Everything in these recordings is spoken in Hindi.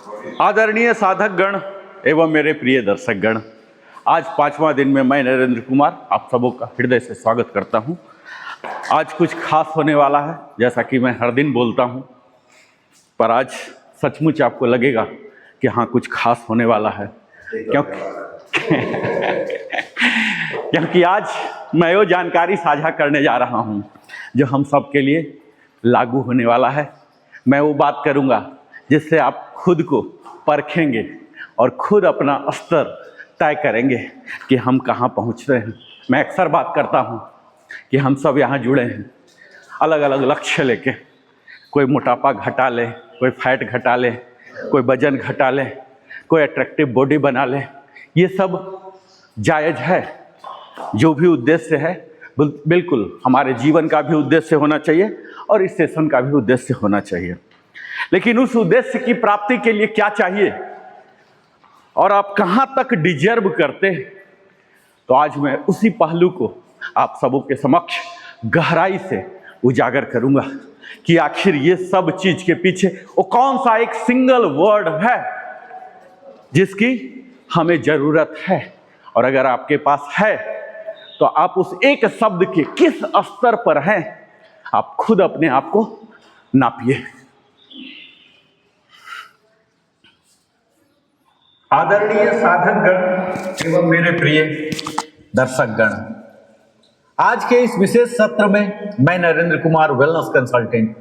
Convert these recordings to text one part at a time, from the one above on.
आदरणीय साधक गण एवं मेरे प्रिय दर्शक गण, आज 5वां दिन में मैं नरेंद्र कुमार आप सबों का हृदय से स्वागत करता हूं। आज कुछ खास होने वाला है, जैसा कि मैं हर दिन बोलता हूं, पर आज सचमुच आपको लगेगा कि हाँ कुछ खास होने वाला है, क्योंकि आज मैं वो जानकारी साझा करने जा रहा हूं जो हम सब के लिए लागू होने वाला है। मैं वो बात करूंगा जिससे आप खुद को परखेंगे और खुद अपना स्तर तय करेंगे कि हम कहाँ पहुँच रहे हैं। मैं अक्सर बात करता हूँ कि हम सब यहाँ जुड़े हैं अलग अलग लक्ष्य लेके। कोई मोटापा घटा ले, कोई फैट घटा ले, कोई वजन घटा ले, कोई अट्रैक्टिव बॉडी बना ले। ये सब जायज़ है। जो भी उद्देश्य है बिल्कुल हमारे जीवन का भी उद्देश्य होना चाहिए और इस सेशन का भी उद्देश्य होना चाहिए। लेकिन उस उद्देश्य की प्राप्ति के लिए क्या चाहिए और आप कहाँ तक डिजर्व करते हैं, तो आज मैं उसी पहलू को आप सबों के समक्ष गहराई से उजागर करूंगा कि आखिर ये सब चीज के पीछे वो कौन सा एक सिंगल वर्ड है जिसकी हमें जरूरत है। और अगर आपके पास है तो आप उस एक शब्द के किस स्तर पर हैं, आप खुद अपने आप को नापिए। आदरणीय साधक गण एवं मेरे प्रिय दर्शक गण, आज के इस विशेष सत्र में मैं नरेंद्र कुमार वेलनेस कंसल्टेंट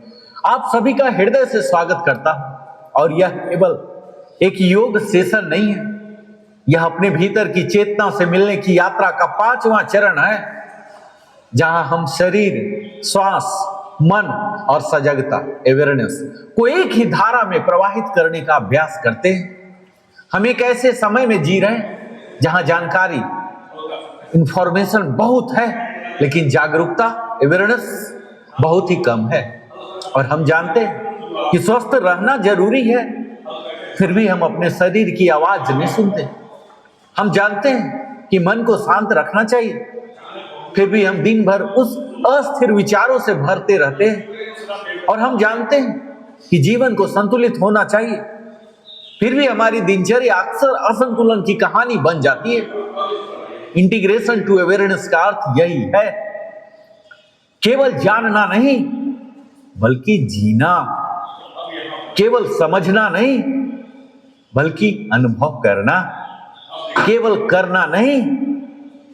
आप सभी का हृदय से स्वागत करता हूं। और यह केवल एक योग सेशन नहीं है, यह अपने भीतर की चेतना से मिलने की यात्रा का 5वां चरण है, जहां हम शरीर, श्वास, मन और सजगता अवेयरनेस को एक ही धारा में प्रवाहित करने का अभ्यास करते हैं। हम एक ऐसे समय में जी रहे हैं जहां जानकारी, इंफॉर्मेशन बहुत है, लेकिन जागरूकता, अवेयरनेस बहुत ही कम है। और हम जानते हैं कि स्वस्थ रहना जरूरी है, फिर भी हम अपने शरीर की आवाज नहीं सुनते। हम जानते हैं कि मन को शांत रखना चाहिए, फिर भी हम दिन भर उस अस्थिर विचारों से भरते रहते हैं। और हम जानते हैं कि जीवन को संतुलित होना चाहिए, फिर भी हमारी दिनचर्या अक्सर असंतुलन की कहानी बन जाती है। इंटीग्रेशन टू अवेयरनेस का अर्थ यही है, केवल जानना नहीं बल्कि जीना, केवल समझना नहीं बल्कि अनुभव करना, केवल करना नहीं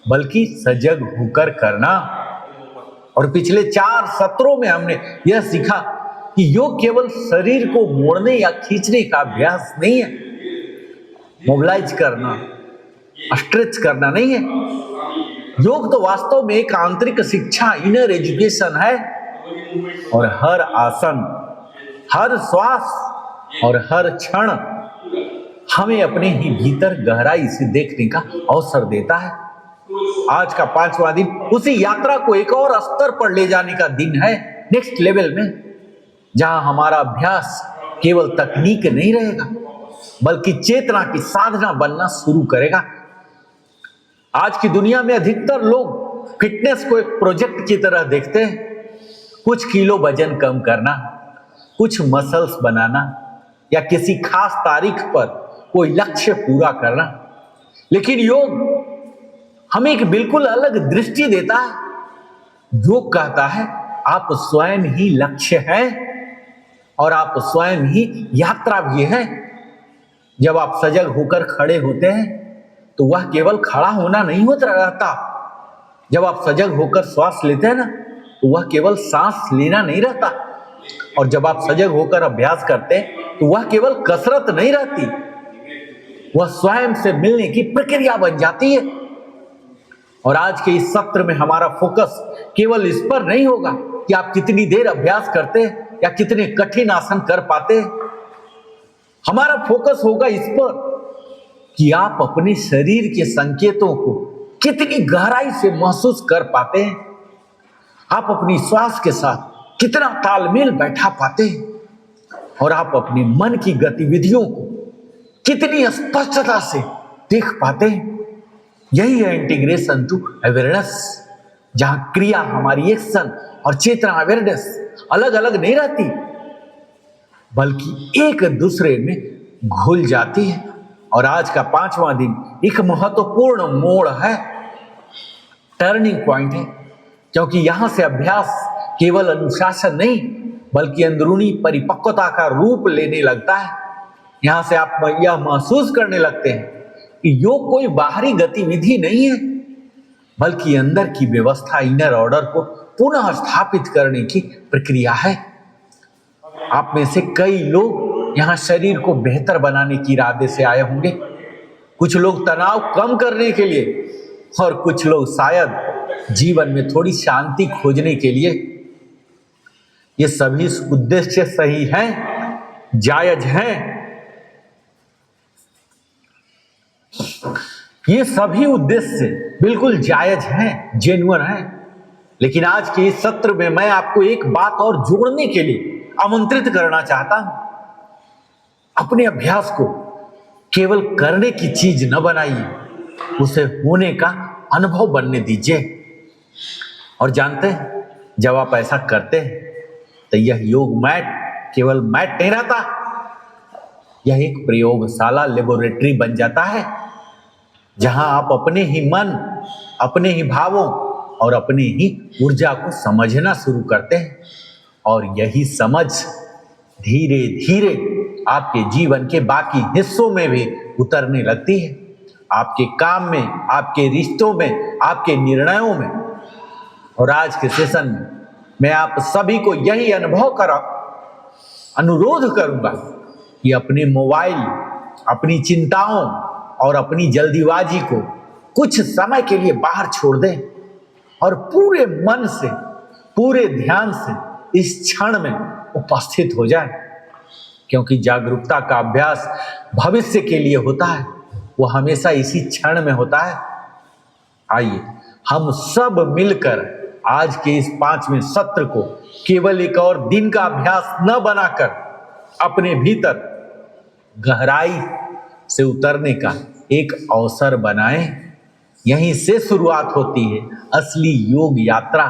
बल्कि सजग होकर करना। और पिछले 4 सत्रों में हमने यह सीखा कि योग केवल शरीर को मोड़ने या खींचने का अभ्यास नहीं है, मोबिलाइज करना, स्ट्रेच करना नहीं है। योग तो वास्तव में एक आंतरिक शिक्षा, इनर एजुकेशन है। और हर आसन, हर श्वास और हर क्षण हमें अपने ही भीतर गहराई से देखने का अवसर देता है। आज का 5वां दिन उसी यात्रा को एक और स्तर पर ले जाने का दिन है, नेक्स्ट लेवल में, जहां हमारा अभ्यास केवल तकनीक नहीं रहेगा बल्कि चेतना की साधना बनना शुरू करेगा। आज की दुनिया में अधिकतर लोग फिटनेस को एक प्रोजेक्ट की तरह देखते हैं, कुछ किलो वजन कम करना, कुछ मसल्स बनाना या किसी खास तारीख पर कोई लक्ष्य पूरा करना। लेकिन योग हमें एक बिल्कुल अलग दृष्टि देता है। योग कहता है आप स्वयं ही लक्ष्य हैं और आप स्वयं ही यात्रा भी है। जब आप सजग होकर खड़े होते हैं तो वह केवल खड़ा होना नहीं होता रहता। जब आप सजग होकर श्वास लेते हैं ना, तो वह केवल सांस लेना नहीं रहता। और जब आप सजग होकर अभ्यास करते हैं तो वह केवल कसरत नहीं रहती, वह स्वयं से मिलने की प्रक्रिया बन जाती है। और आज के इस सत्र में हमारा फोकस केवल इस पर नहीं होगा कि आप कितनी देर अभ्यास करते हैं या कितने कठिन आसन कर पाते हैं। हमारा फोकस होगा इस पर कि आप अपने शरीर के संकेतों को कितनी गहराई से महसूस कर पाते हैं, आप अपनी श्वास के साथ कितना तालमेल बैठा पाते हैं, और आप अपने मन की गतिविधियों को कितनी स्पष्टता से देख पाते हैं। यही है इंटीग्रेशन टू अवेयरनेस, जहां क्रिया, हमारी एक्शन और चेतना अवेयरनेस अलग अलग नहीं रहती बल्कि एक दूसरे में घुल जाती है। और आज का 5वां दिन एक महत्वपूर्ण मोड़ है, टर्निंग पॉइंट है, क्योंकि यहां से अभ्यास केवल अनुशासन नहीं बल्कि अंदरूनी परिपक्वता का रूप लेने लगता है। यहां से आप यह महसूस करने लगते हैं कि योग कोई बाहरी गतिविधि नहीं है बल्कि अंदर की व्यवस्था, इनर ऑर्डर को पुनः स्थापित करने की प्रक्रिया है। आप में से कई लोग यहाँ शरीर को बेहतर बनाने के इरादे से आए होंगे, कुछ लोग तनाव कम करने के लिए और कुछ लोग शायद जीवन में थोड़ी शांति खोजने के लिए। ये सभी उद्देश्य सही हैं, जायज हैं। ये सभी उद्देश्य बिल्कुल जायज हैं, जेन्युइन हैं। लेकिन आज के इस सत्र में मैं आपको एक बात और जोड़ने के लिए आमंत्रित करना चाहता हूं। अपने अभ्यास को केवल करने की चीज न बनाइए, उसे होने का अनुभव बनने दीजिए। और जानते हैं, जब आप ऐसा करते हैं तो यह योग मैट केवल मैट नहीं रहता, यह एक प्रयोगशाला, लेबोरेटरी बन जाता है, जहां आप अपने ही मन, अपने ही भावों और अपनी ही ऊर्जा को समझना शुरू करते हैं। और यही समझ धीरे धीरे आपके जीवन के बाकी हिस्सों में भी उतरने लगती है, आपके काम में, आपके रिश्तों में, आपके निर्णयों में। और आज के सेशन में मैं आप सभी को यही अनुरोध करूंगा कि अपने मोबाइल, अपनी चिंताओं और अपनी जल्दीबाजी को कुछ समय के लिए बाहर छोड़ दें और पूरे मन से, पूरे ध्यान से इस क्षण में उपस्थित हो जाए, क्योंकि जागरूकता का अभ्यास भविष्य के लिए होता है, वो हमेशा इसी क्षण में होता है। आइए हम सब मिलकर आज के इस 5वें सत्र को केवल एक और दिन का अभ्यास न बनाकर अपने भीतर गहराई से उतरने का एक अवसर बनाएं। यहीं से शुरुआत होती है असली योग यात्रा,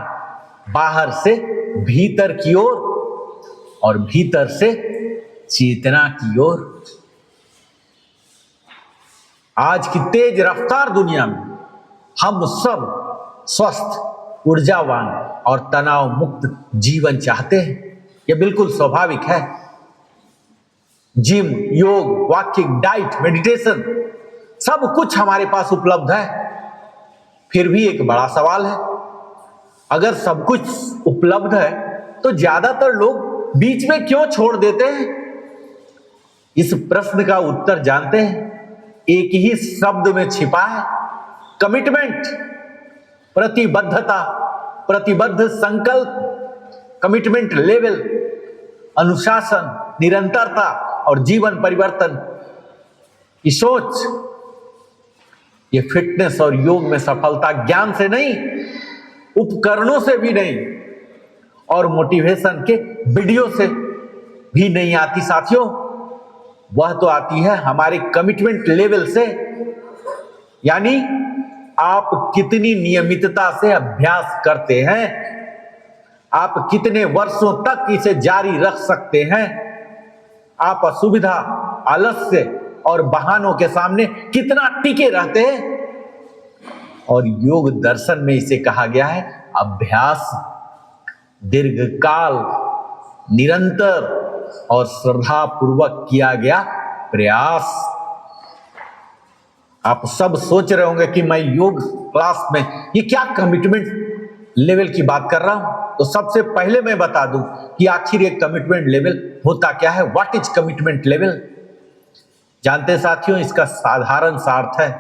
बाहर से भीतर की ओर और भीतर से चेतना की ओर। आज की तेज रफ्तार दुनिया में हम सब स्वस्थ, ऊर्जावान और तनाव मुक्त जीवन चाहते हैं। यह बिल्कुल स्वाभाविक है। जिम, योग, वॉकिंग, डाइट, मेडिटेशन सब कुछ हमारे पास उपलब्ध है। फिर भी एक बड़ा सवाल है, अगर सब कुछ उपलब्ध है तो ज्यादातर लोग बीच में क्यों छोड़ देते हैं? इस प्रश्न का उत्तर जानते हैं? एक ही शब्द में छिपा है, कमिटमेंट। प्रतिबद्धता, प्रतिबद्ध संकल्प, कमिटमेंट लेवल, अनुशासन, निरंतरता और जीवन परिवर्तन की सोच। ये फिटनेस और योग में सफलता ज्ञान से नहीं, उपकरणों से भी नहीं और मोटिवेशन के वीडियो से भी नहीं आती साथियों। वह तो आती है हमारे कमिटमेंट लेवल से, यानी आप कितनी नियमितता से अभ्यास करते हैं, आप कितने वर्षों तक इसे जारी रख सकते हैं, आप असुविधा, आलस्य और बहानों के सामने कितना टिके रहते हैं। और योग दर्शन में इसे कहा गया है अभ्यास, दीर्घकाल, निरंतर और श्रद्धा पूर्वक किया गया प्रयास। आप सब सोच रहे होंगे कि मैं योग क्लास में ये क्या कमिटमेंट लेवल की बात कर रहा हूं। तो सबसे पहले मैं बता दूं कि आखिर एक कमिटमेंट लेवल होता क्या है। What is commitment level? जानते साथियों, इसका साधारण सा अर्थ है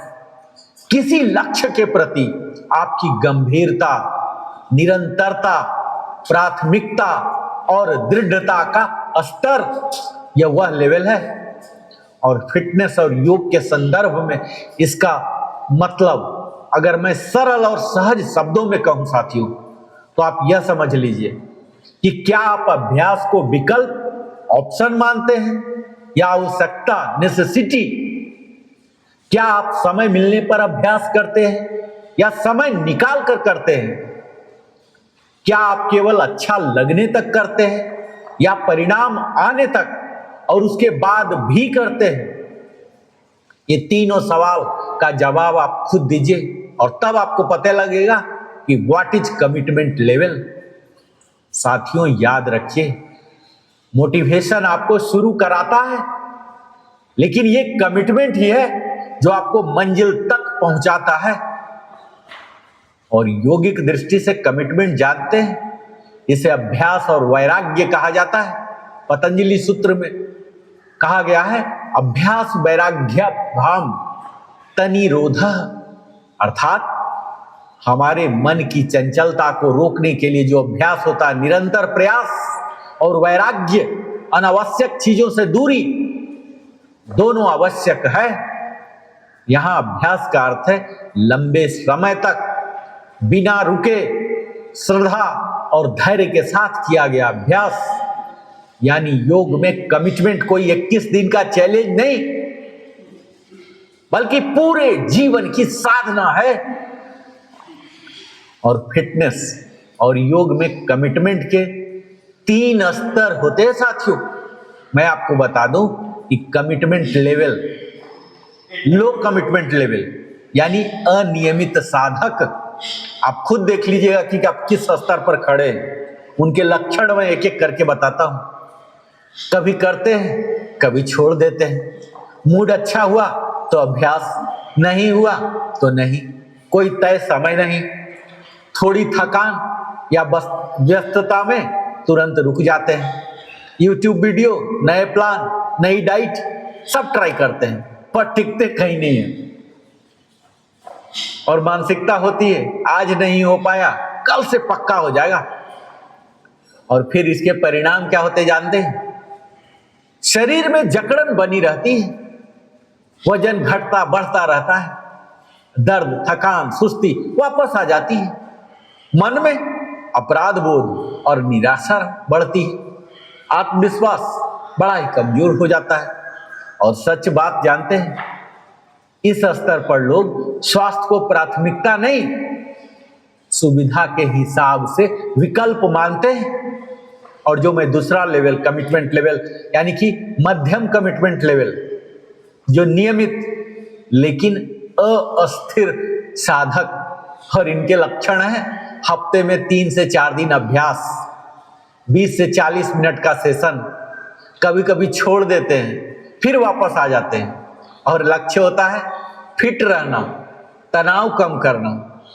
किसी लक्ष्य के प्रति आपकी गंभीरता, निरंतरता, प्राथमिकता और दृढ़ता का स्तर, यह वह लेवल है। और फिटनेस और योग के संदर्भ में इसका मतलब अगर मैं सरल और सहज शब्दों में कहूं साथियों, तो आप यह समझ लीजिए कि क्या आप अभ्यास को विकल्प, ऑप्शन मानते हैं या आवश्यकता, नेसेसिटी? क्या आप समय मिलने पर अभ्यास करते हैं या समय निकाल कर करते हैं? क्या आप केवल अच्छा लगने तक करते हैं या परिणाम आने तक और उसके बाद भी करते हैं? ये तीनों सवाल का जवाब आप खुद दीजिए और तब आपको पता लगेगा कि व्हाट इज कमिटमेंट लेवल। साथियों याद रखिए, मोटिवेशन आपको शुरू कराता है, लेकिन ये कमिटमेंट ही है जो आपको मंजिल तक पहुंचाता है। और योगिक दृष्टि से कमिटमेंट जानते हैं, इसे अभ्यास और वैराग्य कहा जाता है। पतंजलि सूत्र में कहा गया है अभ्यास वैराग्याभ्याम तनिरोध, अर्थात हमारे मन की चंचलता को रोकने के लिए जो अभ्यास होता है, निरंतर प्रयास, और वैराग्य अनावश्यक चीजों से दूरी, दोनों आवश्यक है। यहां अभ्यास का अर्थ है लंबे समय तक बिना रुके श्रद्धा और धैर्य के साथ किया गया अभ्यास। यानी योग में कमिटमेंट कोई 21 दिन का चैलेंज नहीं, बल्कि पूरे जीवन की साधना है। और फिटनेस और योग में कमिटमेंट के 3 स्तर होते हैं साथियों। मैं आपको बता दूं कि कमिटमेंट लेवल, लो कमिटमेंट लेवल यानी अनियमित साधक, आप खुद देख लीजिएगा कि आप किस स्तर पर खड़े हैं। उनके लक्षण मैं एक एक करके बताता हूं। कभी करते हैं, कभी छोड़ देते हैं। मूड अच्छा हुआ तो अभ्यास, नहीं हुआ तो नहीं, कोई तय समय नहीं, थोड़ी थकान या बस व्यस्तता में तुरंत रुक जाते हैं। YouTube वीडियो, नए प्लान, नई डाइट सब ट्राई करते हैं, पर टिकते कहीं नहीं है। और मानसिकता होती है आज नहीं हो पाया, कल से पक्का हो जाएगा। और फिर इसके परिणाम क्या होते जानते हैं? शरीर में जकड़न बनी रहती है, वजन घटता बढ़ता रहता है, दर्द, थकान, सुस्ती वापस आ जाती है, मन में अपराध बोध और निराशा बढ़ती है, आत्मविश्वास बड़ा ही कमजोर हो जाता है। और सच बात जानते हैं, इस स्तर पर लोग स्वास्थ्य को प्राथमिकता नहीं, सुविधा के हिसाब से विकल्प मानते हैं। और जो मैं दूसरा लेवल, कमिटमेंट लेवल यानी कि मध्यम कमिटमेंट लेवल, जो नियमित लेकिन अस्थिर साधक, और इनके लक्षण है हफ्ते में 3 से 4 दिन अभ्यास, 20 से 40 मिनट का सेशन, कभी कभी छोड़ देते हैं फिर वापस आ जाते हैं। और लक्ष्य होता है फिट रहना, तनाव कम करना,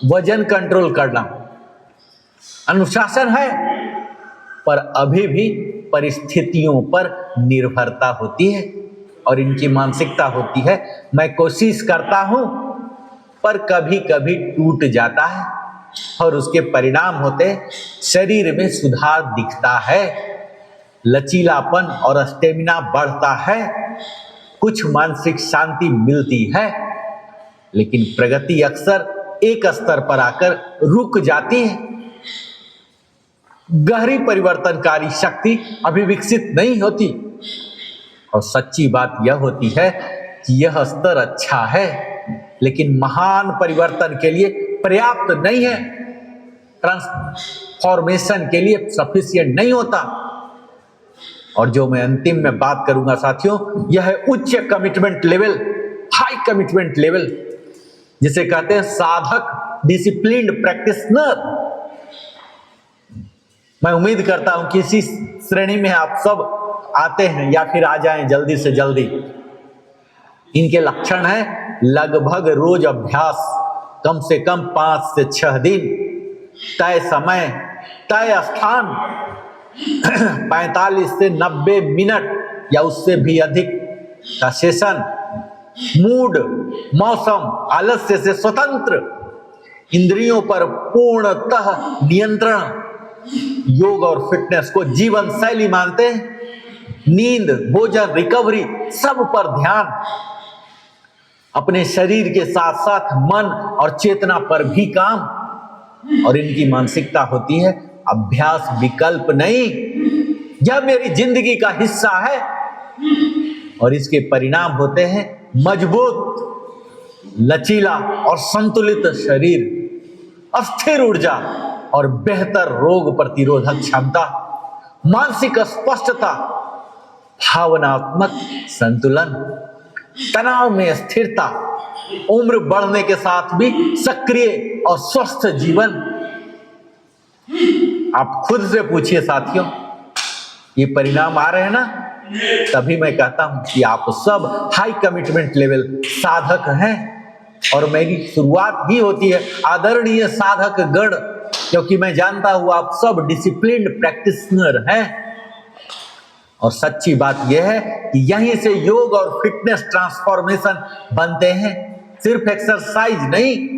वजन कंट्रोल करना। अनुशासन है, पर अभी भी परिस्थितियों पर निर्भरता होती है। और इनकी मानसिकता होती है मैं कोशिश करता हूं पर कभी कभी टूट जाता है। और उसके परिणाम होते शरीर में सुधार दिखता है, लचीलापन और स्टेमिना बढ़ता है, कुछ मानसिक शांति मिलती है। लेकिन प्रगति अक्सर एक स्तर पर आकर रुक जाती है। गहरी परिवर्तनकारी शक्ति अभी विकसित नहीं होती। और सच्ची बात यह होती है कि यह स्तर अच्छा है, लेकिन महान परिवर्तन के लिए पर्याप्त नहीं है, ट्रांसफॉर्मेशन के लिए सफिशिएंट नहीं होता। और जो मैं अंतिम में बात करूंगा साथियों, यह है उच्च commitment level, high commitment level, जिसे कहते हैं साधक, डिसिप्लिन्ड प्रैक्टिशनर। मैं उम्मीद करता हूं कि इसी श्रेणी में आप सब आते हैं या फिर आ जाएं जल्दी से जल्दी। इनके लक्षण है लगभग रोज अभ्यास, कम से कम 5 से 6 दिन, तय समय, तय स्थान, 45 से 90 मिनट या उससे भी अधिक का सेशन, मूड, मौसम, आलस्य से स्वतंत्र, इंद्रियों पर पूर्णतः नियंत्रण। योग और फिटनेस को जीवन शैली मानते हैं, नींद, भोजन, रिकवरी सब पर ध्यान, अपने शरीर के साथ साथ मन और चेतना पर भी काम। और इनकी मानसिकता होती है अभ्यास विकल्प नहीं, यह मेरी जिंदगी का हिस्सा है। और इसके परिणाम होते हैं मजबूत, लचीला और संतुलित शरीर, अस्थिर ऊर्जा और बेहतर रोग प्रतिरोधक क्षमता, मानसिक स्पष्टता भावनात्मक संतुलन, तनाव में स्थिरता, उम्र बढ़ने के साथ भी सक्रिय और स्वस्थ जीवन। आप खुद से पूछिए साथियों, ये परिणाम आ रहे हैं ना? तभी मैं कहता हूं कि आप सब हाई कमिटमेंट लेवल साधक हैं। और मेरी शुरुआत ही होती है आदरणीय साधक गण, क्योंकि मैं जानता हूं आप सब डिसिप्लिन्ड प्रैक्टिशनर हैं। और सच्ची बात यह है कि यहीं से योग और फिटनेस ट्रांसफॉर्मेशन बनते हैं, सिर्फ एक्सरसाइज नहीं।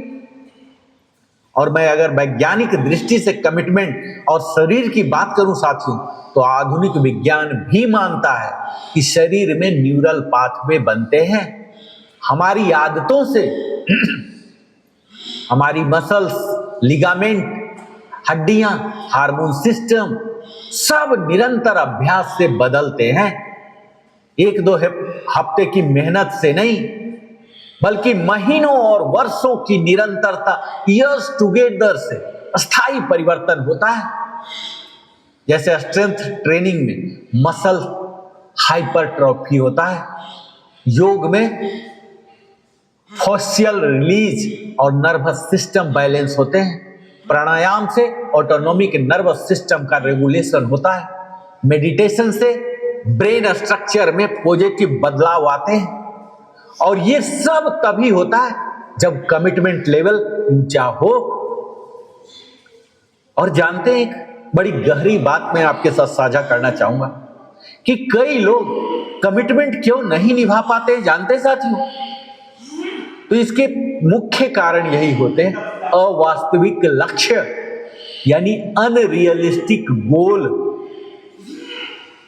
और मैं अगर वैज्ञानिक दृष्टि से कमिटमेंट और शरीर की बात करूं साथियों, तो आधुनिक विज्ञान भी मानता है कि शरीर में न्यूरल पाथवे बनते हैं। हमारी आदतों से हमारी मसल्स, लिगामेंट, हड्डियां, हार्मोन सिस्टम सब निरंतर अभ्यास से बदलते हैं। एक दो हफ्ते की मेहनत से नहीं, बल्कि महीनों और वर्षों की निरंतरता, ईयर्स टुगेदर से अस्थायी परिवर्तन होता है। जैसे स्ट्रेंथ ट्रेनिंग में मसल हाइपरट्रॉफी होता है, योग में फॉस्शियल रिलीज और नर्वस सिस्टम बैलेंस होते हैं, प्राणायाम से ऑटोनॉमिक नर्वस सिस्टम का रेगुलेशन होता है, मेडिटेशन से ब्रेन स्ट्रक्चर में पॉजिटिव बदलाव आते हैं। और ये सब तभी होता है जब कमिटमेंट लेवल ऊंचा हो। और जानते हैं, एक बड़ी गहरी बात मैं आपके साथ साझा करना चाहूंगा कि कई लोग कमिटमेंट क्यों नहीं निभा पाते, जानते साथियों? तो इसके मुख्य कारण यही होते हैं, अवास्तविक लक्ष्य यानी अनरियलिस्टिक गोल।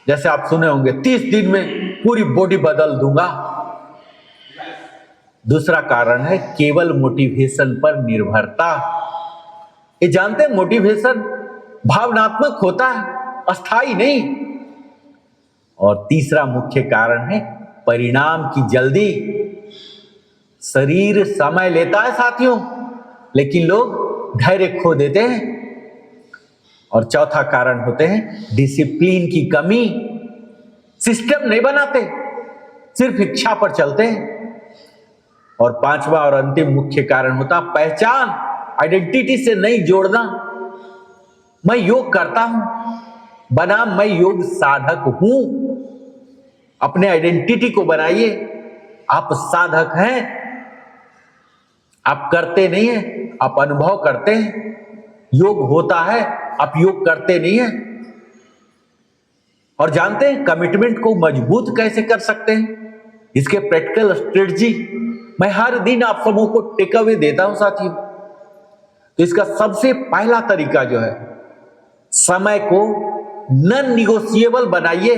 जैसे आप सुने होंगे 30 दिन में पूरी बॉडी बदल दूंगा। दूसरा कारण है केवल मोटिवेशन पर निर्भरता। ये जानते हैं, मोटिवेशन भावनात्मक होता है, अस्थाई नहीं। और तीसरा मुख्य कारण है परिणाम की जल्दी। शरीर समय लेता है साथियों, लेकिन लोग धैर्य खो देते हैं। और चौथा कारण होते हैं डिसिप्लिन की कमी। सिस्टम नहीं बनाते, सिर्फ इच्छा पर चलते हैं। और पांचवा और अंतिम मुख्य कारण होता पहचान, आइडेंटिटी से नहीं जोड़ना। मैं योग करता हूं बनाम मैं योग साधक हूं। अपने आइडेंटिटी को बनाइए। आप साधक हैं, आप करते नहीं हैं, आप अनुभव करते हैं। योग होता है, आप योग करते नहीं हैं। और जानते हैं कमिटमेंट को मजबूत कैसे कर सकते हैं? इसके प्रैक्टिकल स्ट्रेटजी मैं हर दिन आप सबों को टेक अवे देता हूं साथियों। तो इसका सबसे पहला तरीका जो है, समय को नॉन निगोशिएबल बनाइए।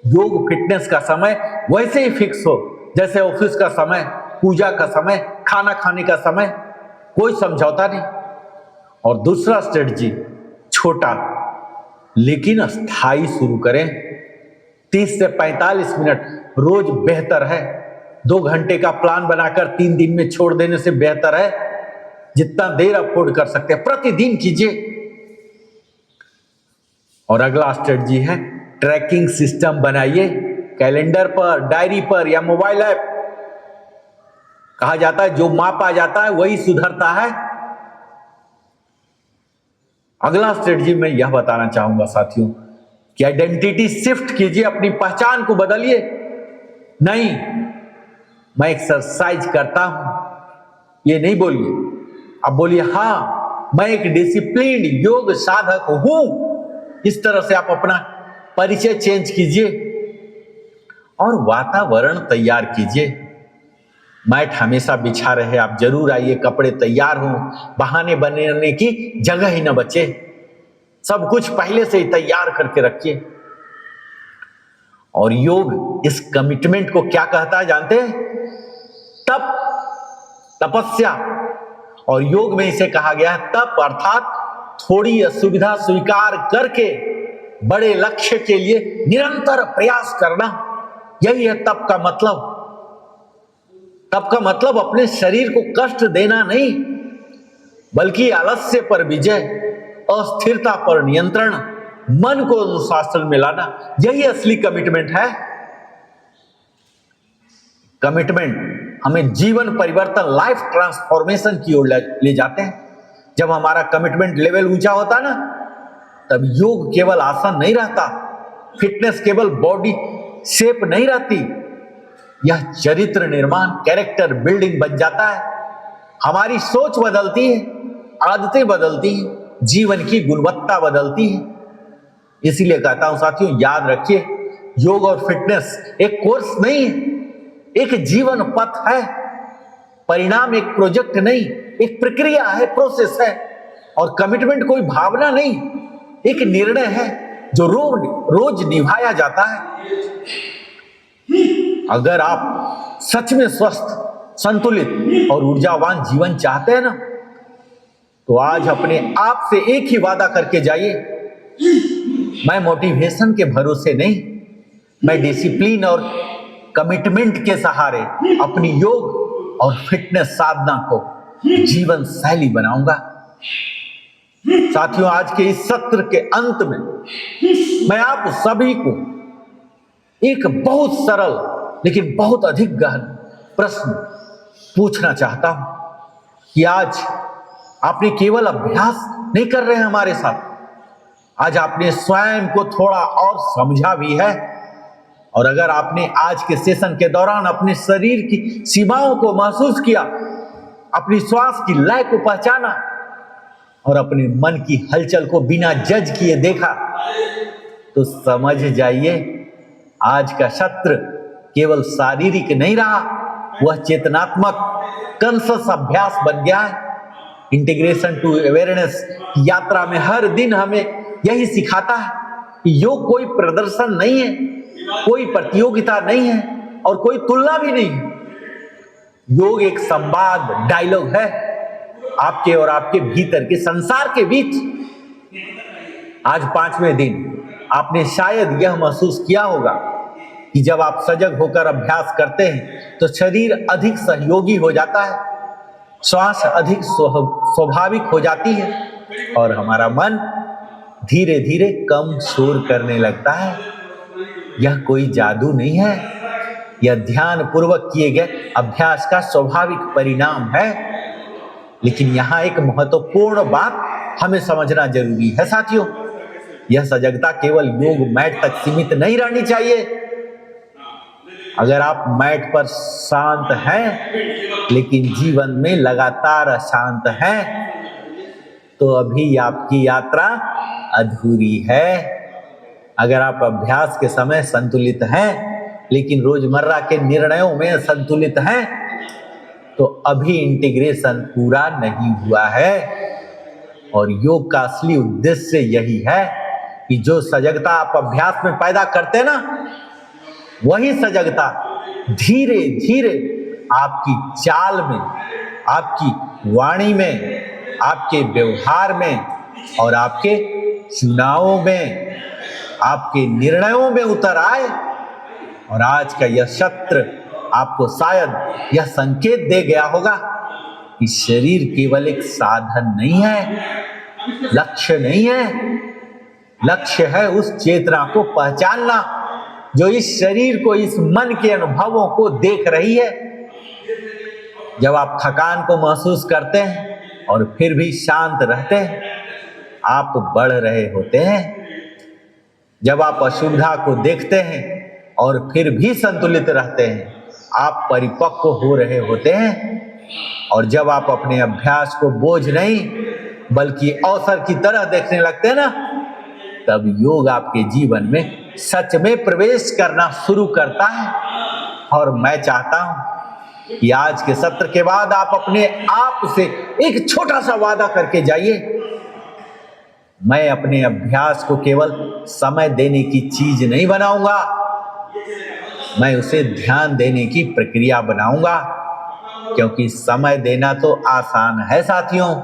योग फिटनेस का समय वैसे ही फिक्स हो जैसे ऑफिस का समय, पूजा का समय, खाना खाने का समय, कोई समझौता नहीं। और दूसरा स्ट्रेटजी, छोटा लेकिन स्थायी शुरू करें। 30 से 45 मिनट रोज बेहतर है। 2 घंटे का प्लान बनाकर 3 दिन में छोड़ देने से बेहतर है। जितना देर अफोर्ड कर सकते हैं प्रतिदिन कीजिए। और अगला स्ट्रेटजी है ट्रैकिंग सिस्टम बनाइए। कैलेंडर पर, डायरी पर या मोबाइल ऐप। कहा जाता है जो माप आ जाता है वही सुधरता है। अगला स्ट्रेटजी मैं यह बताना चाहूंगा साथियों कि आइडेंटिटी शिफ्ट कीजिए, अपनी पहचान को बदलिए। नहीं, मैं एक्सरसाइज करता हूं, ये नहीं बोलिए। अब बोलिए हां, मैं एक डिसिप्लिन्ड योग साधक हूं। इस तरह से आप अपना परिचय चेंज कीजिए और वातावरण तैयार कीजिए। मैट हमेशा बिछा रहे, आप जरूर आइए, कपड़े तैयार हों, बहाने बनने की जगह ही न बचे। सब कुछ पहले से ही तैयार करके रखिए। और योग इस कमिटमेंट को क्या कहता है जानते हैं? तप, तपस्या। और योग में इसे कहा गया है तप, अर्थात थोड़ी असुविधा स्वीकार करके बड़े लक्ष्य के लिए निरंतर प्रयास करना। यही है तप का मतलब। तप का मतलब अपने शरीर को कष्ट देना नहीं, बल्कि आलस्य पर विजय, अस्थिरता पर नियंत्रण, मन को अनुशासन में लाना, यही असली कमिटमेंट है। कमिटमेंट हमें जीवन परिवर्तन, लाइफ ट्रांसफॉर्मेशन की ओर ले जाते हैं। जब हमारा कमिटमेंट लेवल ऊंचा होता ना, तब योग केवल आसन नहीं रहता, फिटनेस केवल बॉडी शेप नहीं रहती, यह चरित्र निर्माण, कैरेक्टर बिल्डिंग बन जाता है। हमारी सोच बदलती है, आदतें बदलती हैं, जीवन की गुणवत्ता बदलती है। इसीलिए कहता हूं साथियों, याद रखिए, योग और फिटनेस एक कोर्स नहीं है, एक जीवन पथ है। परिणाम एक प्रोजेक्ट नहीं, एक प्रक्रिया है, प्रोसेस है। और कमिटमेंट कोई भावना नहीं, एक निर्णय है जो रोज निभाया जाता है। अगर आप सच में स्वस्थ, संतुलित और ऊर्जावान जीवन चाहते हैं ना, तो आज अपने आप से एक ही वादा करके जाइए, मैं मोटिवेशन के भरोसे नहीं, मैं डिसिप्लिन और कमिटमेंट के सहारे अपनी योग और फिटनेस साधना को जीवन शैली बनाऊंगा। साथियों, आज के इस सत्र के अंत में मैं आप सभी को एक बहुत सरल लेकिन बहुत अधिक गहन प्रश्न पूछना चाहता हूं कि आज आपने केवल अभ्यास नहीं कर रहे हैं हमारे साथ, आज आपने स्वयं को थोड़ा और समझा भी है। और अगर आपने आज के सेशन के दौरान अपने शरीर की सीमाओं को महसूस किया, अपनी श्वास की लय को पहचाना और अपने मन की हलचल को बिना जज किए देखा, तो समझ जाइए आज का सत्र केवल शारीरिक नहीं रहा, वह चेतनात्मक कॉन्शियस अभ्यास बन गया है। इंटीग्रेशन टू अवेयरनेस की यात्रा में हर दिन हमें यही सिखाता है कि योग कोई प्रदर्शन नहीं है, कोई प्रतियोगिता नहीं है और कोई तुलना भी नहीं है। योग एक संवाद, डायलॉग है आपके और आपके भीतर के संसार के बीच। आज 5वें दिन आपने शायद यह महसूस किया होगा कि जब आप सजग होकर अभ्यास करते हैं तो शरीर अधिक सहयोगी हो जाता है, श्वास अधिक स्वाभाविक हो जाती है और हमारा मन धीरे धीरे कम शोर करने लगता है। यह कोई जादू नहीं है, यह ध्यान पूर्वक किए गए अभ्यास का स्वाभाविक परिणाम है। लेकिन यहां एक महत्वपूर्ण बात हमें समझना जरूरी है साथियों, यह सजगता केवल योग मैट तक सीमित नहीं रहनी चाहिए। अगर आप मैट पर शांत हैं लेकिन जीवन में लगातार अशांत हैं, तो अभी आपकी यात्रा अधूरी है। अगर आप अभ्यास के समय संतुलित हैं लेकिन रोजमर्रा के निर्णयों में संतुलित हैं, तो अभी इंटीग्रेशन पूरा नहीं हुआ है। और योग का असली उद्देश्य यही है कि जो सजगता आप अभ्यास में पैदा करते हैं ना, वही सजगता धीरे धीरे आपकी चाल में, आपकी वाणी में, आपके व्यवहार में और आपके चुनावों में, आपके निर्णयों में उतर आए। और आज का यह सत्र आपको शायद यह संकेत दे गया होगा कि शरीर केवल एक साधन नहीं है, लक्ष्य नहीं है। लक्ष्य है उस चेतना को पहचानना जो इस शरीर को, इस मन के अनुभवों को देख रही है। जब आप थकान को महसूस करते हैं और फिर भी शांत रहते हैं, आप बढ़ रहे होते हैं। जब आप असुविधा को देखते हैं और फिर भी संतुलित रहते हैं, आप परिपक्व हो रहे होते हैं। और जब आप अपने अभ्यास को बोझ नहीं बल्कि अवसर की तरह देखने लगते हैं ना, तब योग आपके जीवन में सच में प्रवेश करना शुरू करता है। और मैं चाहता हूं कि आज के सत्र के बाद आप अपने आप से एक छोटा सा वादा करके जाइए, मैं अपने अभ्यास को केवल समय देने की चीज नहीं बनाऊंगा, मैं उसे ध्यान देने की प्रक्रिया बनाऊंगा। क्योंकि समय देना तो आसान है साथियों,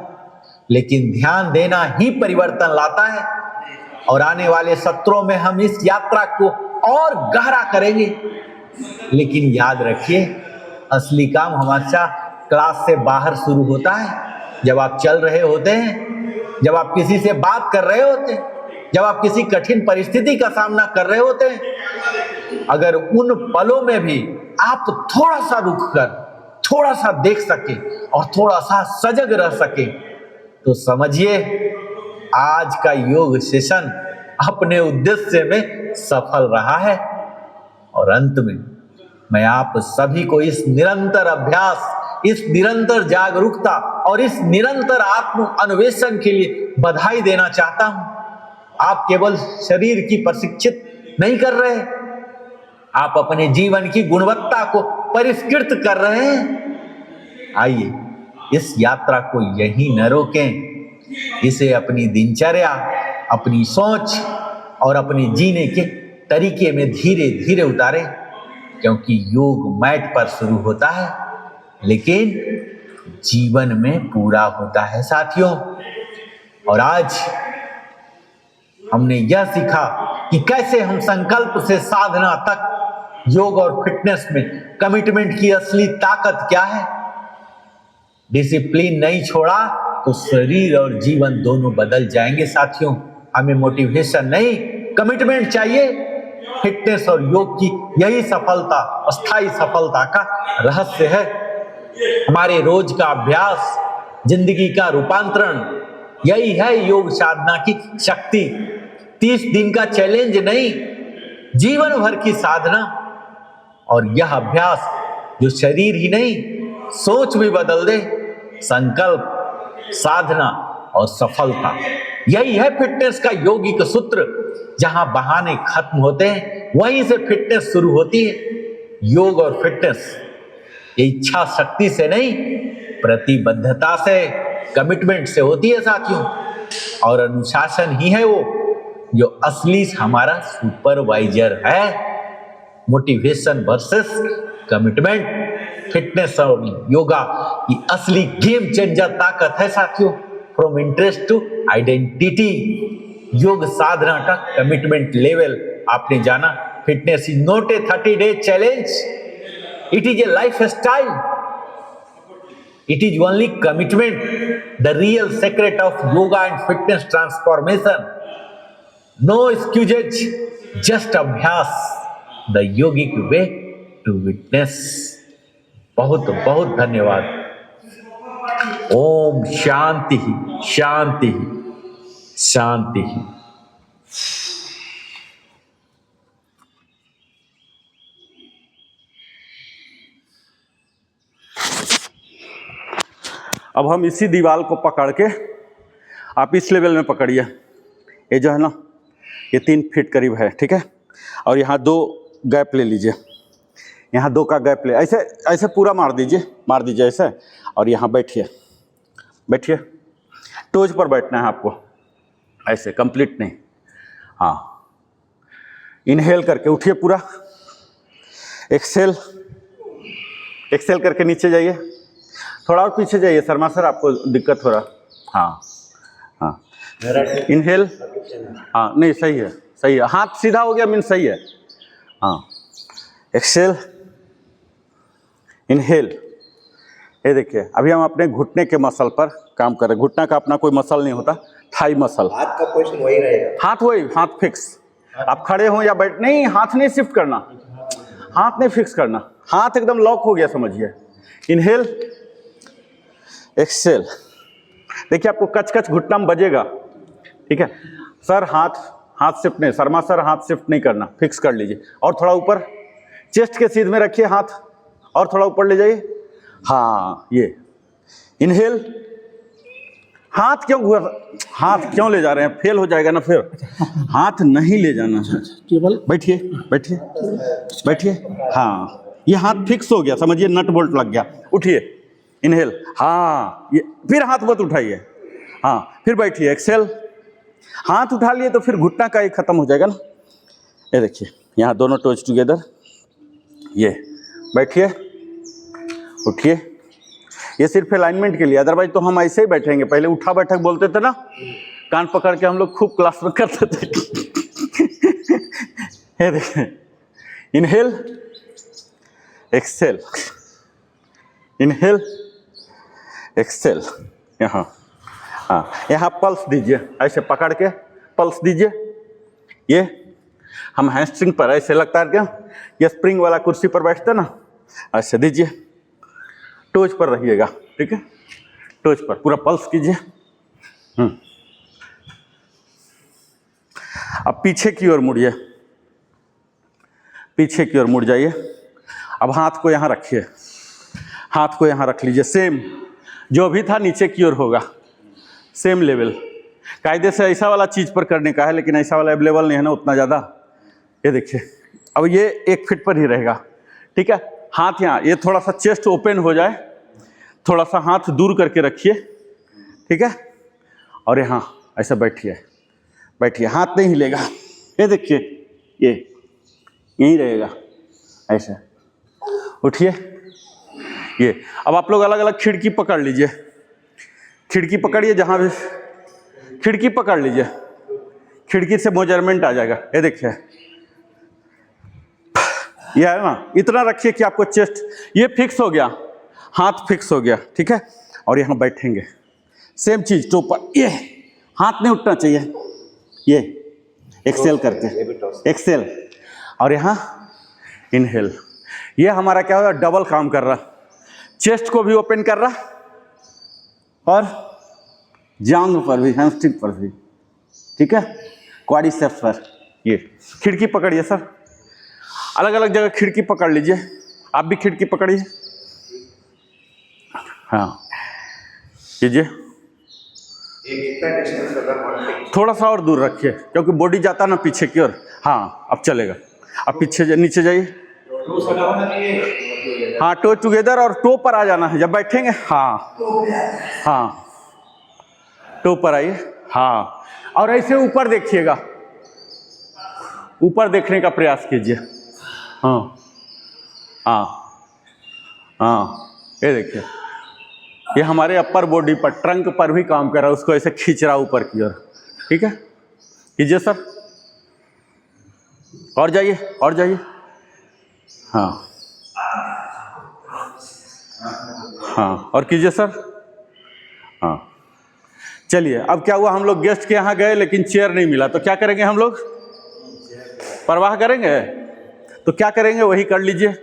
लेकिन ध्यान देना ही परिवर्तन लाता है। और आने वाले सत्रों में हम इस यात्रा को और गहरा करेंगे। लेकिन याद रखिए, असली काम हमेशा क्लास से बाहर शुरू होता है। जब आप चल रहे होते हैं, जब आप किसी से बात कर रहे होते हैं, जब आप किसी कठिन परिस्थिति का सामना कर रहे होते हैं, अगर उन पलों में भी आप थोड़ा सा रुककर थोड़ा सा देख सके और थोड़ा सा सजग रह सके, तो समझिए आज का योग सेशन अपने उद्देश्य में सफल रहा है। और अंत में मैं आप सभी को इस निरंतर अभ्यास, इस निरंतर जागरूकता और इस निरंतर आत्म अन्वेषण के लिए बधाई देना चाहता हूं। आप केवल शरीर की प्रशिक्षित नहीं कर रहे, आप अपने जीवन की गुणवत्ता को परिष्कृत कर रहे हैं। आइए इस यात्रा को यहीं न रोकें, इसे अपनी दिनचर्या, अपनी सोच और अपने जीने के तरीके में धीरे धीरे उतारें, क्योंकि योग मैट पर शुरू होता है लेकिन जीवन में पूरा होता है साथियों। और आज हमने यह सीखा कि कैसे हम संकल्प से साधना तक योग और फिटनेस में कमिटमेंट की असली ताकत क्या है। डिसिप्लिन नहीं छोड़ा तो शरीर और जीवन दोनों बदल जाएंगे साथियों। हमें मोटिवेशन नहीं, कमिटमेंट चाहिए। फिटनेस और योग की यही सफलता, अस्थायी सफलता का रहस्य है। हमारे रोज का अभ्यास, जिंदगी का रूपांतरण, यही है योग साधना की शक्ति। 30 दिन का चैलेंज नहीं, जीवन भर की साधना। और यह अभ्यास जो शरीर ही नहीं, सोच भी बदल दे। संकल्प, साधना और सफलता, यही है फिटनेस का यौगिक सूत्र। जहां बहाने खत्म होते हैं वहीं से फिटनेस शुरू होती है। योग और फिटनेस ये इच्छा शक्ति से नहीं, प्रतिबद्धता से, कमिटमेंट से होती है साथियों। और अनुशासन ही है वो जो असली हमारा सुपरवाइजर है। मोटिवेशन वर्सेस कमिटमेंट, फिटनेस और योगा की असली गेम चेंजर ताकत है साथियों। फ्रॉम इंटरेस्ट टू आइडेंटिटी, योग साधना का कमिटमेंट लेवल आपने जाना। Fitness is not a 30-day challenge, it is a life style, it is only commitment, the real secret of yoga and fitness transformation. No excuses, just अभ्यास, the yogic way to witness. बहुत बहुत धन्यवाद। ओम शांति शांति शांति। अब हम इसी दीवार को पकड़ के, आप इस लेवल में पकड़िए, ये जो है ना ये 3 फीट करीब है, ठीक है। और यहाँ 2 गैप ले लीजिए, यहाँ 2 का गैप ले, ऐसे ऐसे पूरा मार दीजिए ऐसे। और यहाँ बैठिए, टोज पर बैठना है आपको, ऐसे कंप्लीट नहीं। हाँ, इनहेल करके उठिए पूरा, एक्सेल करके नीचे जाइए, थोड़ा और पीछे जाइए शर्मा सर, आपको दिक्कत हो रहा। हाँ, इनहेल, हाँ नहीं सही है, हाथ सीधा हो गया मीन सही है। हाँ, एक्सेल, इनहेल। ये देखिए अभी हम अपने घुटने के मसल पर काम कर रहे हैं। घुटना का अपना कोई मसल नहीं होता, थाई मसल। हाथ का पोजीशन वही रहेगा, हाथ फिक्स। आप खड़े हो या बैठ, नहीं हाथ नहीं शिफ्ट करना, हाथ नहीं फिक्स करना, हाथ एकदम लॉक हो गया समझिए। Inhale, exhale. देखिए आपको कच घुटना में बजेगा, ठीक है सर। हाथ शिफ्ट नहीं, शर्मा सर हाथ शिफ्ट नहीं करना, फिक्स कर लीजिए। और थोड़ा ऊपर, चेस्ट के सीध में रखिए हाथ, और थोड़ा ऊपर ले जाइए। हाँ, ये इनहेल। हाथ क्यों ले जा रहे हैं, फेल हो जाएगा ना फिर। हाथ नहीं ले जाना है, बैठिए। हाँ, ये हाथ फिक्स हो गया समझिए, नट बोल्ट लग गया। उठिए, इनहेल। हाँ, ये फिर हाथ मत उठाइए। हाँ, फिर बैठिए, एक्सेल। हाथ उठा लिए तो फिर घुटना का ही खत्म हो जाएगा ना। ये देखिए यहाँ दोनों टोज टुगेदर, ये बैठिए, उठिए। ये सिर्फ अलाइनमेंट के लिए, अदरवाइज तो हम ऐसे ही बैठेंगे। पहले उठा बैठक बोलते थे ना, कान पकड़ के हम लोग खूब क्लास में करते थे। ये देखिए, इनहेल, एक्सेल, इनहेल, एक्सेल। यहाँ, हाँ यहाँ पल्स दीजिए, ऐसे पकड़ के पल्स दीजिए। ये हम हैमस्ट्रिंग पर ऐसे लगता है क्या, ये स्प्रिंग वाला कुर्सी पर बैठते ना, ऐसे दीजिए, टोच पर रहिएगा, ठीक है, टोच पर पूरा पल्स कीजिए। अब पीछे की ओर मुड़िए, पीछे की ओर मुड़ जाइए। अब हाथ को यहाँ रखिए, हाथ को यहाँ रख लीजिए, सेम जो भी था नीचे की ओर होगा, सेम लेवल। कायदे से ऐसा वाला चीज़ पर करने का है, लेकिन ऐसा वाला अवेलेबल नहीं है ना उतना ज़्यादा। ये देखिए, अब ये 1 फीट पर ही रहेगा, ठीक है। हाथ यहाँ, ये थोड़ा सा चेस्ट ओपन हो जाए, थोड़ा सा हाथ दूर करके रखिए, ठीक है। और यहाँ ऐसा बैठिए, बैठिए, हाथ नहीं हिलेगा। ये देखिए, ये यहीं रहेगा, ऐसा उठिए। ये अब आप लोग अलग अलग खिड़की पकड़ लीजिए, खिड़की पकड़िए, जहाँ भी खिड़की पकड़ लीजिए, खिड़की से मेजरमेंट आ जाएगा। ये देखिए, ये है ना, इतना रखिए कि आपको चेस्ट, ये फिक्स हो गया, हाथ फिक्स हो गया, ठीक है। और यहाँ बैठेंगे, सेम चीज टो पर, ये हाथ नहीं उठना चाहिए, ये एक्सेल करके, एक्सेल। और यहाँ इनहेल। ये हमारा क्या होगा, डबल काम कर रहा, चेस्ट को भी ओपन कर रहा और जांघ पर भी, हैमस्ट्रिंग पर भी, ठीक है, क्वाड्रिसेप्स पर। ये खिड़की पकड़िए सर, अलग अलग जगह खिड़की पकड़ लीजिए, आप भी खिड़की पकड़िए। हाँ कीजिए, थोड़ा सा और दूर रखिए क्योंकि बॉडी जाता ना पीछे की ओर। हाँ अब चलेगा, अब पीछे नीचे जाइए, हाँ टो टुगेदर, और टो पर आ जाना है जब बैठेंगे। हाँ हाँ, टो पर आइए, हाँ। और ऐसे ऊपर देखिएगा, ऊपर देखने का प्रयास कीजिए। हाँ हाँ हाँ, ये देखिए, ये हमारे अपर बॉडी पर, ट्रंक पर भी काम कर रहा है, उसको ऐसे खींच रहा ऊपर की ओर, ठीक है। कीजिए सर, और जाइए, और जाइए। हाँ हाँ, और कीजिए सर। हाँ चलिए, अब क्या हुआ, हम लोग गेस्ट के यहाँ गए लेकिन चेयर नहीं मिला, तो क्या करेंगे हम लोग, परवाह करेंगे, तो क्या करेंगे वही कर लीजिए।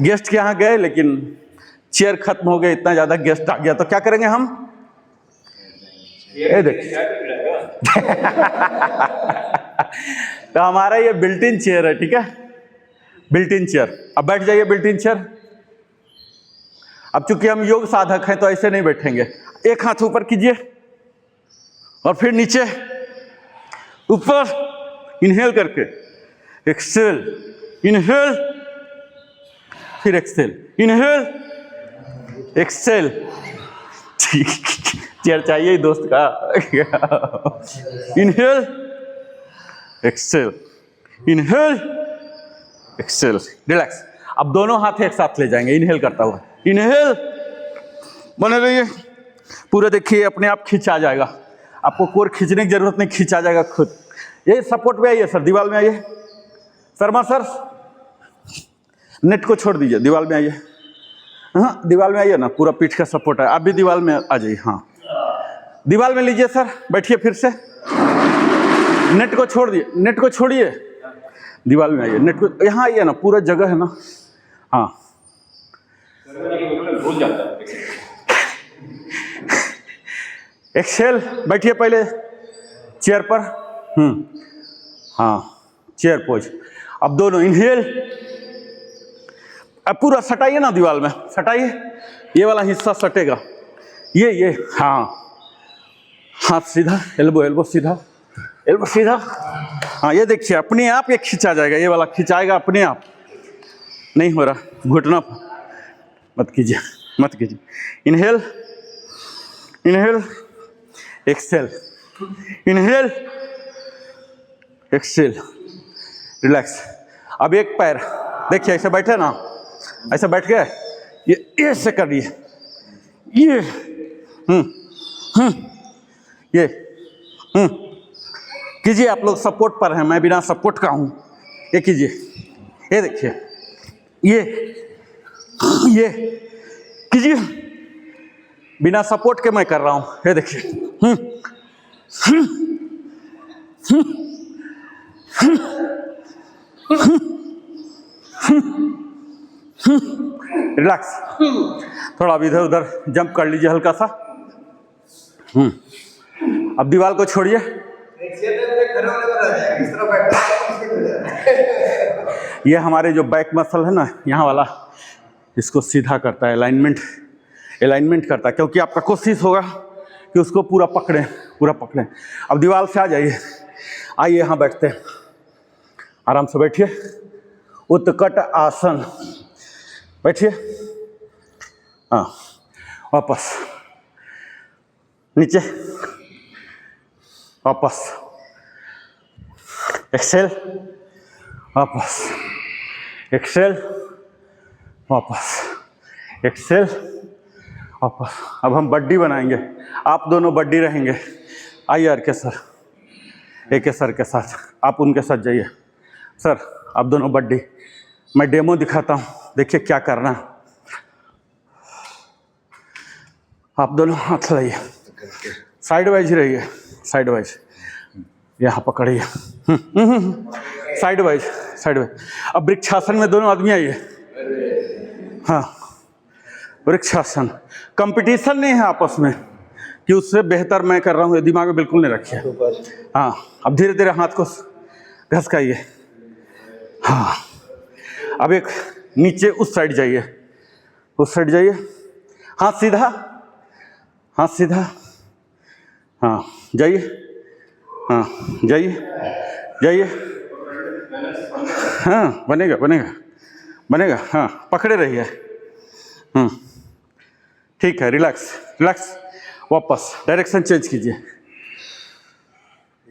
गेस्ट के यहाँ गए लेकिन चेयर खत्म हो गए, इतना ज़्यादा गेस्ट आ गया, तो क्या करेंगे हम, ये देखिए तो हमारा ये बिल्ट इन चेयर है, ठीक है, बिल्ट इन चेयर। अब बैठ जाइए बिल्ट इन चेयर। अब चूंकि हम योग साधक हैं तो ऐसे नहीं बैठेंगे, एक हाथ ऊपर कीजिए और फिर नीचे, ऊपर, इनहेल करके, एक्सेल, इनहेल, फिर एक्सेल, इनहेल, एक्सेल। चेयर चाहिए ही दोस्त का। Inhale, exhale, inhale, exhale, relax. अब दोनों हाथ एक साथ ले जाएंगे, इनहेल करता हुआ, इनहेल, बने रहिए, पूरा देखिए अपने आप खींचा जाएगा, आपको कोर खींचने की जरूरत नहीं, खींचा जाएगा खुद। ये सपोर्ट में आइए सर, दीवार में आइए, शर्मा सर नेट को छोड़ दीजिए, दीवार में आइए। हाँ दीवार में आइए ना, पूरा पीठ का सपोर्ट है, आप भी दीवार में आ जाइए। हाँ दीवार में लीजिए सर, बैठिए फिर से, नेट को छोड़ दिए, नेट को छोड़िए, दीवार में आइए, नेट को, यहाँ आइए ना, पूरा जगह है ना। हाँ भूल जाता है। एक्सेल, बैठिए पहले चेयर पर। हाँ चेयर पोज। अब दोनों इनहेल, अब पूरा सटाइए ना दीवार में, सटाइए, ये वाला हिस्सा सटेगा, ये हाँ, हाथ सीधा, एल्बो एल्बो सीधा, एल्बो सीधा। हाँ ये देखिए अपने आप ये खींचा जाएगा, ये वाला खिंचाएगा अपने आप, नहीं हो रहा, घुटना मत कीजिए, मत कीजिए। Inhale, inhale, exhale, inhale, exhale, relax. अब एक पैर देखिए, ऐसे बैठे ना, ऐसे बैठ गए, ये ऐसे करिए, ये ये कीजिए। आप लोग सपोर्ट पर हैं, मैं बिना सपोर्ट का हूं, ये कीजिए, ये देखिए, ये कीजिए, बिना सपोर्ट के मैं कर रहा हूं, ये देखिए। रिलैक्स, थोड़ा अब इधर उधर जंप कर लीजिए हल्का सा। अब दीवार को छोड़िए। ये हमारे जो बैक मसल है ना, यहाँ वाला, इसको सीधा करता है, अलाइनमेंट करता है, क्योंकि आपका कोशिश होगा कि उसको पूरा पकड़ें। अब दीवार से आ जाइए, आइए यहाँ बैठते हैं, आराम से बैठिए, उत्कट आसन, बैठिए। हाँ, वापस नीचे, वापस एक्सेल, वापस एक्सेल, वापस एक्सेल, वापस। अब हम बड्डी बनाएंगे, आप दोनों बड्डी रहेंगे। आइए आर के सर, एक सर के साथ, आप उनके साथ जाइए। सर आप दोनों बड्डी, मैं डेमो दिखाता हूँ, देखिए क्या करना है। आप दोनों हाथ लाइए, साइड वाइज रहिए, साइड वाइज, यहाँ पकड़िए, साइड वाइज। अब वृक्षासन में दोनों आदमी आइए। हाँ, वृक्षासन। कंपटीशन नहीं है आपस में कि उससे बेहतर मैं कर रहा हूँ, ये दिमाग में बिल्कुल नहीं रखिए। हाँ, अब धीरे धीरे हाथ को घसकाइए। हाँ, अब एक नीचे उस साइड जाइए, हाथ सीधा, हाँ जाइए, हाँ जाइए, हाँ बनेगा, हाँ पकड़े रहिए। ठीक है, रिलैक्स, वापस डायरेक्शन चेंज कीजिए।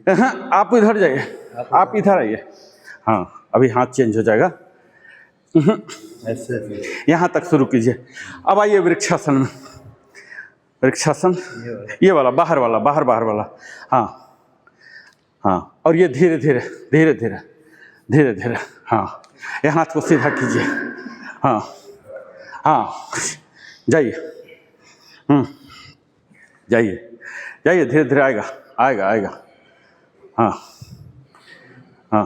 हाँ, आप इधर जाइए, आप इधर आइए। हाँ, अभी हाथ चेंज हो जाएगा, यहाँ तक शुरू कीजिए। अब आइए वृक्षासन में, ये वाला बाहर वाला। हाँ, और ये धीरे धीरे, हाँ, ये हाथ को सीधा कीजिए। हाँ, जाइए, जाइए, धीरे धीरे आएगा। हाँ,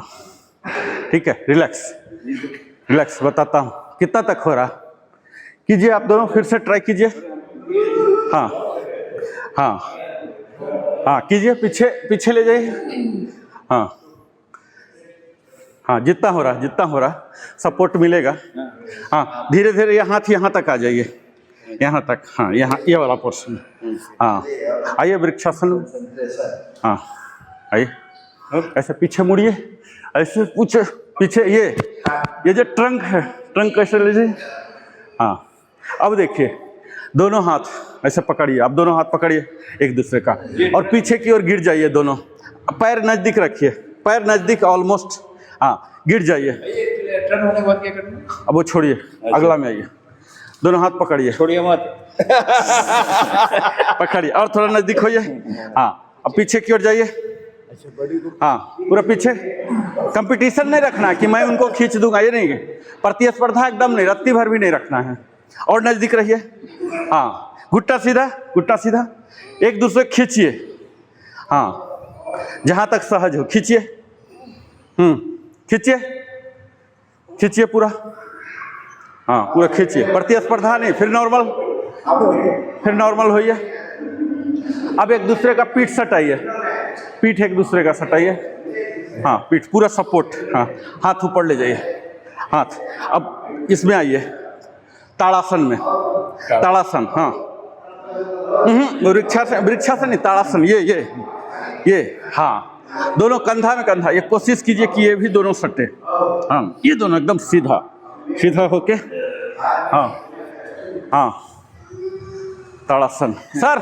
ठीक है, रिलैक्स, बताता हूँ कितना तक हो रहा। कीजिए, आप दोनों फिर से ट्राई कीजिए। हाँ, कीजिए, पीछे ले जाइए। हाँ, जितना हो रहा सपोर्ट मिलेगा। हाँ, धीरे धीरे यहाँ तक आ जाइए, यहाँ तक। हाँ, यहाँ ये वाला पोर्शन। हाँ, आइए वृक्षासन में। हाँ, आइए, ऐसे पीछे मुड़िए, ऐसे पीछे ये जो ट्रंक है, ट्रंक कैसे लीजिए। हाँ, अब देखिए, दोनों हाथ ऐसे पकड़िए, आप दोनों हाथ पकड़िए एक दूसरे का, और पीछे की ओर गिर जाइए। दोनों पैर नज़दीक रखिए, पैर नज़दीक ऑलमोस्ट। हाँ, गिर जाइए। टर्न होने के बाद क्या करना? अब वो छोड़िए, अगला में आइए, दोनों हाथ पकड़िए, छोड़िए मत। पकड़िए और थोड़ा नज़दीक होइए। हाँ, अब पीछे की ओर जाइए। हाँ, पूरा पीछे। कंपटीशन नहीं रखना कि मैं उनको खींच दूंगा, ये नहीं, प्रतिस्पर्धा एकदम नहीं, रत्ती भर भी नहीं रखना है। और नज़दीक रहिए। हाँ, घुट्टा सीधा, एक दूसरे खींचिए। हाँ, जहाँ तक सहज हो खींचिए। खींचिए पूरा। हाँ, पूरा खींचिए, प्रतिस्पर्धा नहीं। फिर नॉर्मल होइए। अब एक दूसरे का पीठ सटाइए, पीठ एक दूसरे का सटाइए। हाँ, पीठ पूरा सपोर्ट। हाँ, हाथ ऊपर ले जाइए, हाथ। अब इसमें आइए, ताड़ासन में, ताड़ासन। हाँ, वृक्षासन नहीं, ताड़ासन। ये। हाँ, दोनों कंधा में कंधा। ये कोशिश कीजिए कि ये भी दोनों सटे। हाँ, ये दोनों एकदम सीधा होके। हाँ, ताड़ासन। सर,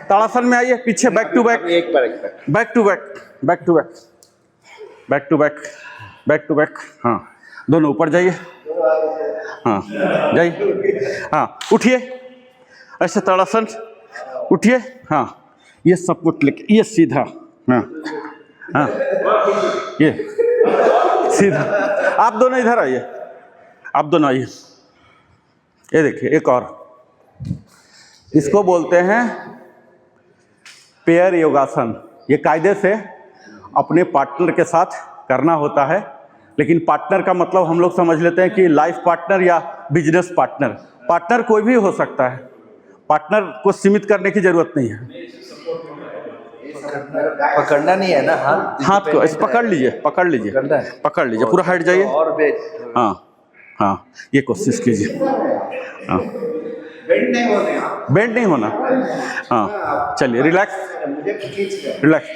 ताड़ासन में आइए, पीछे, बैक टू बैक। हाँ, दोनों ऊपर जाइए। हाँ, जाइए। हाँ, उठिए, ऐसे ताड़ासन, उठिए। हाँ, ये सपोर्ट लेके, ये सीधा। हाँ, ये सीधा। आप दोनों इधर आइए, ये देखिए, एक और। इसको बोलते हैं पेयर योगासन। ये कायदे से अपने पार्टनर के साथ करना होता है, लेकिन पार्टनर का मतलब हम लोग समझ लेते हैं कि लाइफ पार्टनर या बिजनेस पार्टनर। पार्टनर कोई भी हो सकता है, पार्टनर को सीमित करने की जरूरत नहीं है। पकड़ना नहीं है ना हाथ, हाथ को ऐसे पकड़ लीजिए, पकड़ लीजिए, पकड़ लीजिए, पूरा हट जाइए। हाँ हाँ, ये कोशिश कीजिए। हाँ, बेंड नहीं होना। हाँ, चलिए रिलैक्स रिलैक्स।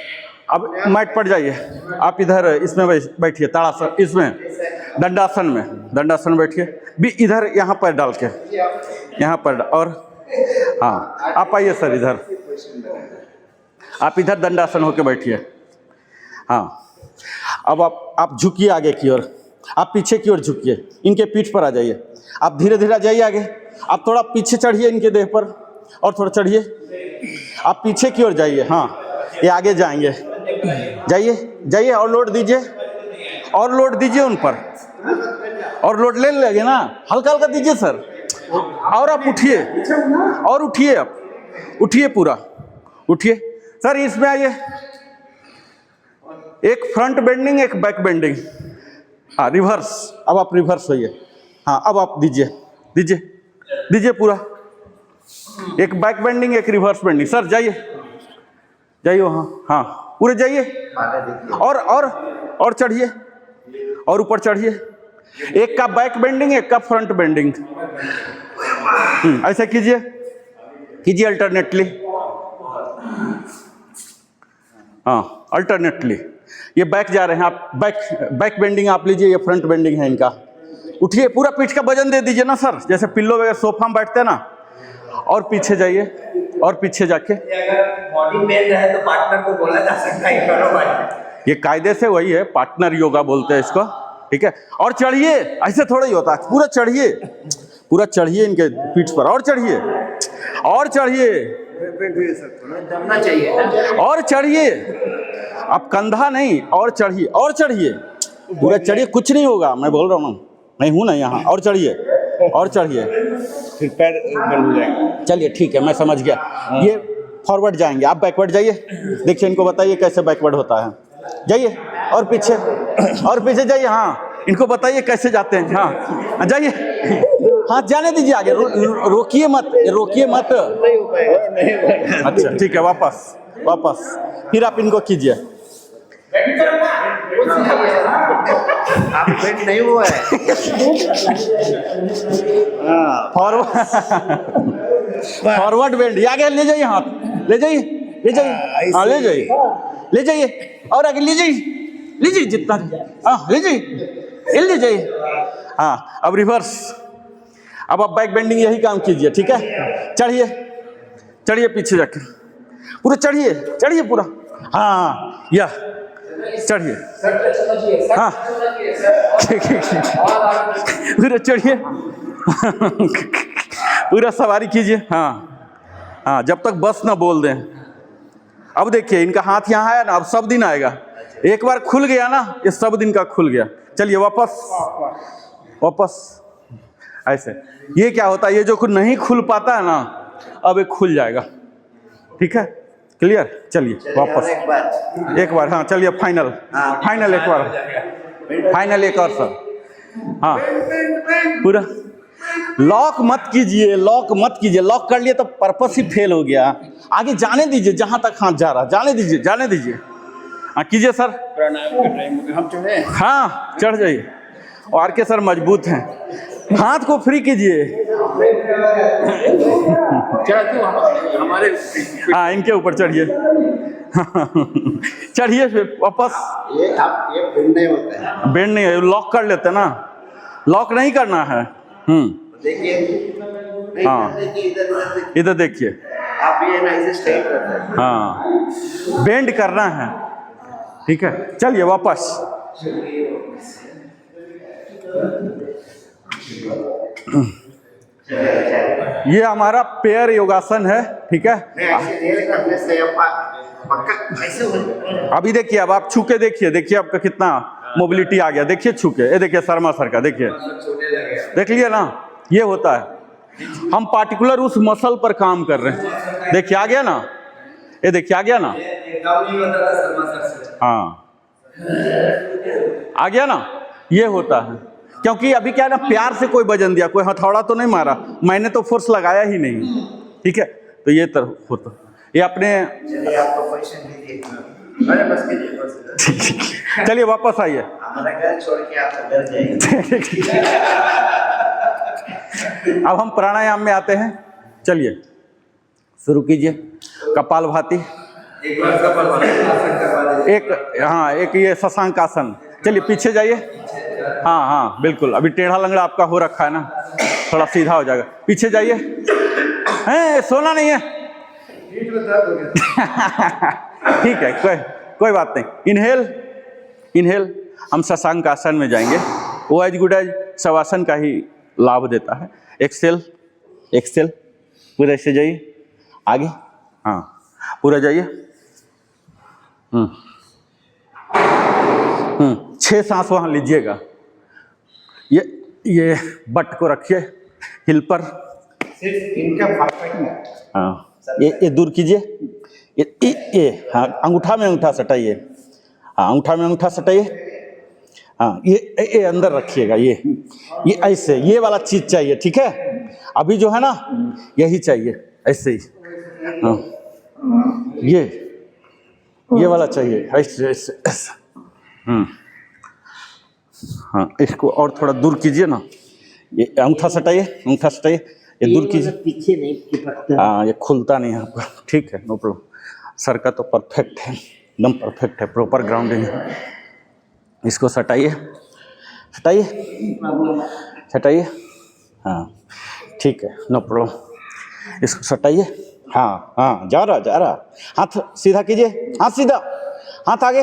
अब मैट पर जाइए, आप इधर इसमें बैठिए, ताड़ासन, इसमें दंडासन बैठिए भी, इधर यहाँ पर डाल के, यहाँ पर, और हाँ आप आइए सर इधर, आप इधर दंडासन होके बैठिए। हाँ, अब आप झुकिए आगे की ओर, आप पीछे की ओर झुकिए, इनके पीठ पर आ जाइए, आप धीरे धीरे आ जाइए आगे, आप थोड़ा पीछे चढ़िए इनके देह पर, और थोड़ा चढ़िए, आप पीछे की ओर जाइए। हाँ, ये आगे जाएंगे, जाइए जाइए, और लोड दीजिए, और लोड दीजिए उन पर, और लोड ले लगे ना, हल्का हल्का दीजिए सर। और आप उठिए, और उठिए, आप उठिए, पूरा उठिए सर। इसमें आइए, एक फ्रंट बेंडिंग, एक बैक बेंडिंग। हाँ, रिवर्स, अब आप रिवर्स होइए। हाँ, अब आप दीजिए दीजिए दीजिए पूरा, एक बैक बेंडिंग, एक रिवर्स बेंडिंग। सर जाइए जाइए वहाँ, हाँ पूरे जाइए, और चढ़िए, और ऊपर चढ़िए। एक का बैक बेंडिंग, एक का फ्रंट बेंडिंग। ऐसे कीजिए कीजिए अल्टरनेटली। हाँ, अल्टरनेटली। ये बैक जा रहे हैं आप, बैक बेंडिंग आप लीजिए, ये फ्रंट बेंडिंग है इनका। उठिए, पूरा पीठ का वजन दे दीजिए ना सर, जैसे पिल्लो वगैरह सोफा में बैठते हैं ना। और पीछे जाइए, और पीछे जाके, अगर बॉडी पेन रहे तो पार्टनर को बोला जा सकता है करो भाई। ये कायदे से वही है, पार्टनर योगा बोलते हैं इसको, ठीक है। और चढ़िए, ऐसे थोड़ा ही होता है, पूरा चढ़िए, पूरा चढ़िए इनके पीठ पर, और चढ़िए, और चढ़िए, दमना चाहिए, और चढ़िए, आप कंधा नहीं, और चढ़िए, और चढ़िए, पूरा चढ़िए, कुछ नहीं होगा, मैं बोल रहा हूँ, मैं हूँ ना यहाँ। और चढ़िए, और चढ़िए, फिर पैर बंद हो जाएगा। चलिए ठीक है, मैं समझ गया। ये फॉरवर्ड जाएंगे, आप बैकवर्ड जाइए, देखिए इनको बताइए कैसे बैकवर्ड होता है। जाइए, और पीछे, और पीछे जाइए। हाँ, इनको बताइए कैसे जाते हैं। हाँ जाइए, हाथ जाने दीजिए आगे, रोकिए मत, रोकिए मत। नहीं हो पाएगा। अच्छा ठीक है, वापस वापस, फिर आप इनको कीजिए। आप बेंड नहीं हुआ है। फॉरवर्ड बेंड, आगे ले जाइए, हाथ ले जाइए, ले जाइए, हाँ ले जाइए, ले जाइए, और आगे ले जाइए, ले जाइए जितना, हाँ ले जाइए, ले जाइए। हाँ, अब रिवर्स, अब आप बैक बेंडिंग यही काम कीजिए, ठीक है। चढ़िए चढ़िए, पीछे जाके पूरा चढ़िए, चढ़िए पूरा। हाँ, यह चढ़िए, हाँ ठीक है, पूरा चढ़िए, पूरा सवारी कीजिए। हाँ हाँ, जब तक बस ना बोल दें। अब देखिए, इनका हाथ यहाँ है ना, अब सब दिन आएगा, एक बार खुल गया ना, ये सब दिन का खुल गया। चलिए वापस वापस, ऐसे। ये क्या होता है, ये जो नहीं खुल पाता है ना, अब ये खुल जाएगा, ठीक है, क्लियर। चलिए वापस एक बार, हाँ चलिए, फाइनल फाइनल एक बार, फाइनल एक और सर। हाँ, पूरा लॉक मत कीजिए, लॉक मत कीजिए, लॉक कर लिए तो पर्पस ही फेल हो गया। आगे जाने दीजिए, जहां तक हाथ जा रहा, जाने दीजिए, जाने दीजिए। हाँ कीजिए सर, हम चढ़े, हाँ चढ़ जाइए। और आर के सर मजबूत हैं, हाथ को फ्री कीजिए। क्या तू हमारे, हाँ, इनके ऊपर चढ़िए, चढ़िए, फिर वापस। ये बेंड नहीं होता है, बेंड नहीं है, लॉक कर लेते ना, लॉक नहीं करना है। देखिए, हाँ इधर देखिए, आप ये ना इसे स्ट्रेट करते हैं। हाँ, बेंड करना है, ठीक है। चलिए वापस, ये हमारा पेयर योगासन है, ठीक है। करने से पक्का ऐसे हो। अभी देखिए, अब आप छू के देखिए, देखिए आपका कितना मोबिलिटी आ गया, देखिए छू के, ये देखिए शर्मा सर का, देखिए, देख लिया ना, ये होता है। हम पार्टिकुलर उस मसल पर काम कर रहे हैं, देखिए आ गया ना, ये देखिए आ गया ना। हाँ, आ गया ना, ये होता है। क्योंकि अभी क्या है ना, प्यार से कोई वजन दिया, कोई हथौड़ा तो नहीं मारा, मैंने तो फोर्स लगाया ही नहीं, ठीक है। तो ये तरह होता, ये अपने चलिए आपको क्वेश्चन दीजिए। अरे बस कीजिए बस। चलिए वापस आइए। हमारा घर छोड़ के आप घर जाइए। अब हम प्राणायाम में आते हैं। चलिए शुरू कीजिए। कपालभाति, एक बार कपालभाति आसन करवा दीजिए। एक, हाँ एक ये शशांक आसन। चलिए पीछे जाइए। हाँ हाँ बिल्कुल, अभी टेढ़ा लंगड़ा आपका हो रखा है ना, थोड़ा सीधा हो जाएगा। पीछे जाइए। हैं, सोना नहीं है। ठीक है, कोई बात नहीं। इनहेल हम शशांक आसन में जाएंगे। वो एज गुड एज शवासन का ही लाभ देता है। एक्सेल पूरा ऐसे जाइए आगे। हाँ पूरा जाइए। 6 सांस वहाँ लीजिएगा। ये बट को रखिए हिल पर। सिर्फ इनका परफेक्ट है। हाँ ये दूर कीजिए। ये हाँ अंगूठा में अंगूठा सटाइए। हाँ अंगूठा में अंगूठा सटाइए। हाँ ये अंदर रखिएगा। ये ऐसे, ये वाला चीज चाहिए, ठीक है। अभी जो है ना यही चाहिए, ऐसे ही। हाँ ये वाला चाहिए, ऐसे ऐसे ऐसे। हाँ इसको और थोड़ा दूर कीजिए ना। ये अंगूठा सटाइए, अंगूठा सटाइए। ये दूर कीजिए। पीछे नहीं चिपकता। हाँ ये खुलता नहीं है आपका, ठीक है, नो प्रॉब्लम। सर का तो परफेक्ट है, एकदम परफेक्ट है, प्रॉपर ग्राउंडिंग है। इसको सटाइए, सटाइए। हाँ ठीक है, नो प्रॉब्लम। इसको सटाइए। हाँ जा रहा। हाथ सीधा कीजिए, हाथ सीधा, हाथ आगे।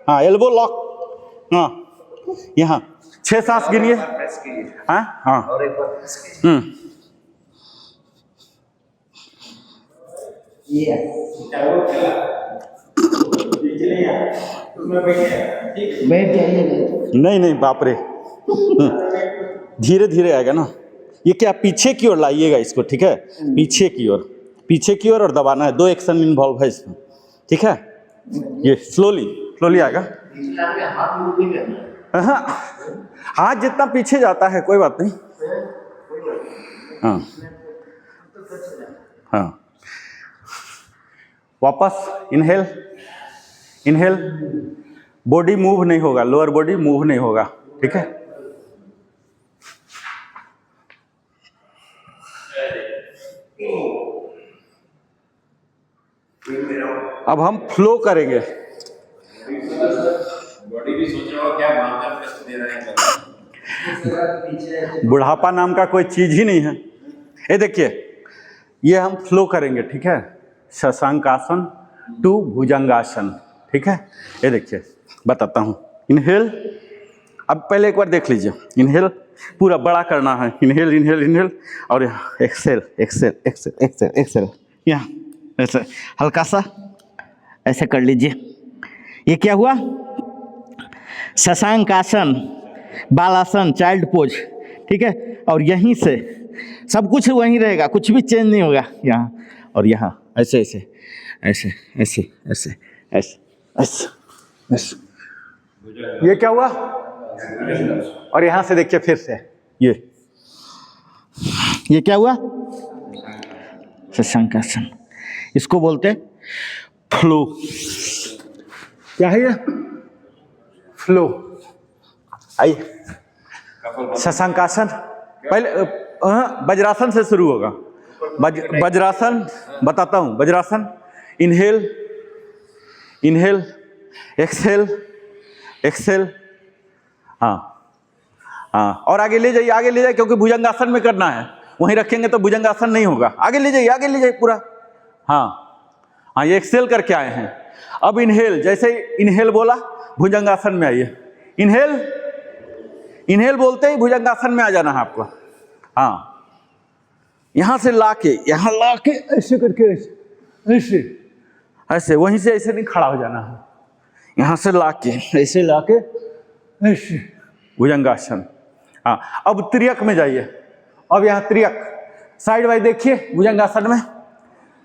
हाँ एल्बो लॉक। हाँ यहाँ 6 सांस गिनिए। हाँ और एक बार प्रेस कीजिए। बैठ जाइए। नहीं बाप रे। धीरे धीरे आएगा ना। ये क्या पीछे की ओर लाइएगा इसको, ठीक है, पीछे की ओर और दबाना है। 2 एक्शन इन्वॉल्व है इसमें, ठीक है। ये स्लोली आएगा। हाँ हाथ जितना पीछे जाता है कोई बात नहीं। हाँ वापस इनहेल। बॉडी मूव नहीं होगा, लोअर बॉडी मूव नहीं होगा, ठीक है। अब हम फ्लो करेंगे। बॉडी भी सोच रहा हो क्या मानकर कष्ट दे रहे हैं। बुढ़ापा नाम का कोई चीज ही नहीं है। ये देखिए, ये हम फ्लो करेंगे, ठीक है। शशांक आसन टू भुजंगासन, ठीक है। ये देखिए बताता हूँ। इनहेल, अब पहले एक बार देख लीजिए। इनहेल पूरा बड़ा करना है। इनहेल और यहाँ एक्सेल। यहाँ ऐसे हल्का सा ऐसे कर लीजिए। ये क्या हुआ? शशांक आसन, बालासन, चाइल्ड पोज, ठीक है। और यहीं से सब कुछ वहीं रहेगा, कुछ भी चेंज नहीं होगा। यहाँ और यहाँ ऐसे। ये क्या हुआ? और यहाँ से देखिए फिर से ये क्या हुआ? शशांक आसन, इसको बोलते फ्लो। क्या है ये? फ्लो। आइए शशांक आसन। पहले वज्रासन से शुरू होगा। वज्रासन बताता हूँ। Vajrasana, inhale, exhale. हाँ और आगे ले जाइए क्योंकि भुजंगासन में करना है। वहीं रखेंगे तो भुजंगासन नहीं होगा। आगे ले जाइए पूरा। हाँ ये एक्सेल करके आए हैं। अब इनहेल, जैसे इनहेल बोला भुजंगासन में आइए। इनहेल बोलते ही भुजंगासन में आ जाना है आपको। हाँ यहाँ से लाके ऐसे करके ऐसे वहीं से ऐसे नहीं खड़ा हो जाना है। यहाँ से लाके ऐसे भुजंगासन। हाँ अब त्रियक में जाइए। अब यहाँ त्रियक, साइड वाइज देखिए भुजंगासन में,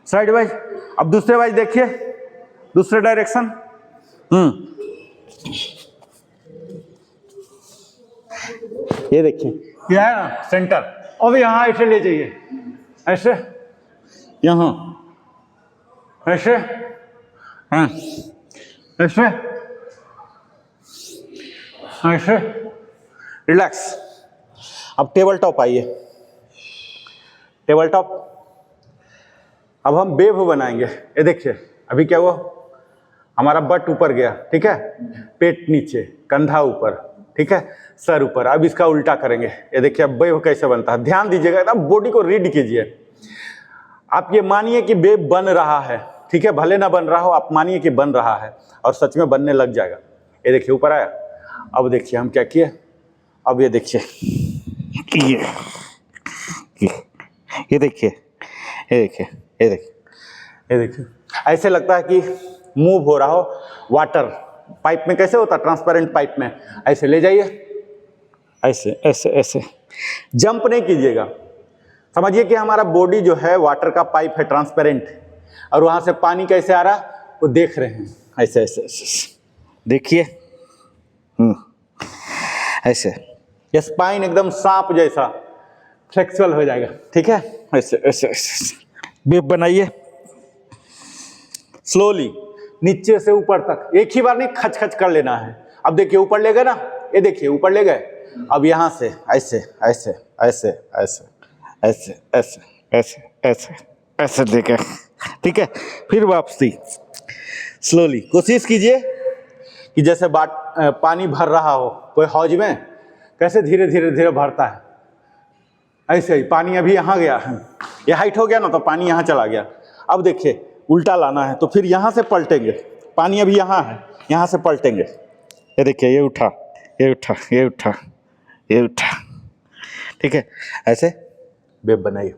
साइड वाइज। अब दूसरे वाइज देखिए, दूसरे डायरेक्शन। ये देखिए, ये है ना सेंटर, अब यहाँ ऐसे ले जाइए, ऐसे, यहाँ ऐसे, हाँ, ऐसे, ऐसे, रिलैक्स। अब टेबल टॉप आइए, टेबल टॉप। अब हम वेव बनाएंगे। ये देखिए अभी क्या हुआ, हमारा बट ऊपर गया, ठीक है, पेट नीचे, कंधा ऊपर, ठीक है, सर ऊपर। अब इसका उल्टा करेंगे। ये देखिए अब वेव कैसे बनता है, ध्यान दीजिएगा, एकदम बॉडी को रीड कीजिए। आप ये मानिए कि वेव बन रहा है, ठीक है, भले ना बन रहा हो, आप मानिए कि बन रहा है और सच में बनने लग जाएगा। ये देखिए ऊपर आया। अब देखिए हम क्या किए, अब ये देखिए, ये देखिए, ये देखिए, ये देखिए, ये देखिए, ऐसे लगता है कि मूव हो रहा हो। वाटर पाइप में कैसे होता है, ट्रांसपेरेंट पाइप में, ऐसे ले जाइए, ऐसे ऐसे ऐसे, जंप नहीं कीजिएगा। समझिए कि हमारा बॉडी जो है वाटर का पाइप है, ट्रांसपेरेंट, और वहां से पानी कैसे आ रहा वो देख रहे हैं, ऐसे ऐसे ऐसे, देखिए, ऐसे। ये स्पाइन एकदम सांप जैसा फ्लेक्सिबल हो जाएगा, ठीक है, ऐसे ऐसे ऐसे। वेव बनाइए स्लोली, नीचे से ऊपर तक, एक ही बार नहीं, खच खच कर लेना है। अब देखिए ऊपर ले गए ना, ये देखिए ऊपर ले गए। अब यहाँ से ऐसे ऐसे ऐसे ऐसे ऐसे ऐसे ऐसे ऐसे ऐसे देखे, ठीक है, फिर वापसी स्लोली। कोशिश कीजिए कि जैसे पानी भर रहा हो कोई हौज में, कैसे धीरे धीरे धीरे भरता है, ऐसे ही। पानी अभी यहाँ गया है, ये हाइट हो गया ना, तो पानी यहाँ चला गया। अब देखिए उल्टा लाना है, तो फिर यहाँ से पलटेंगे, पानी अभी यहाँ है, यहाँ से पलटेंगे। ये देखिए, ये उठा, ये उठा, ये उठा, ये उठा, ठीक है, ऐसे वेव बनाइए।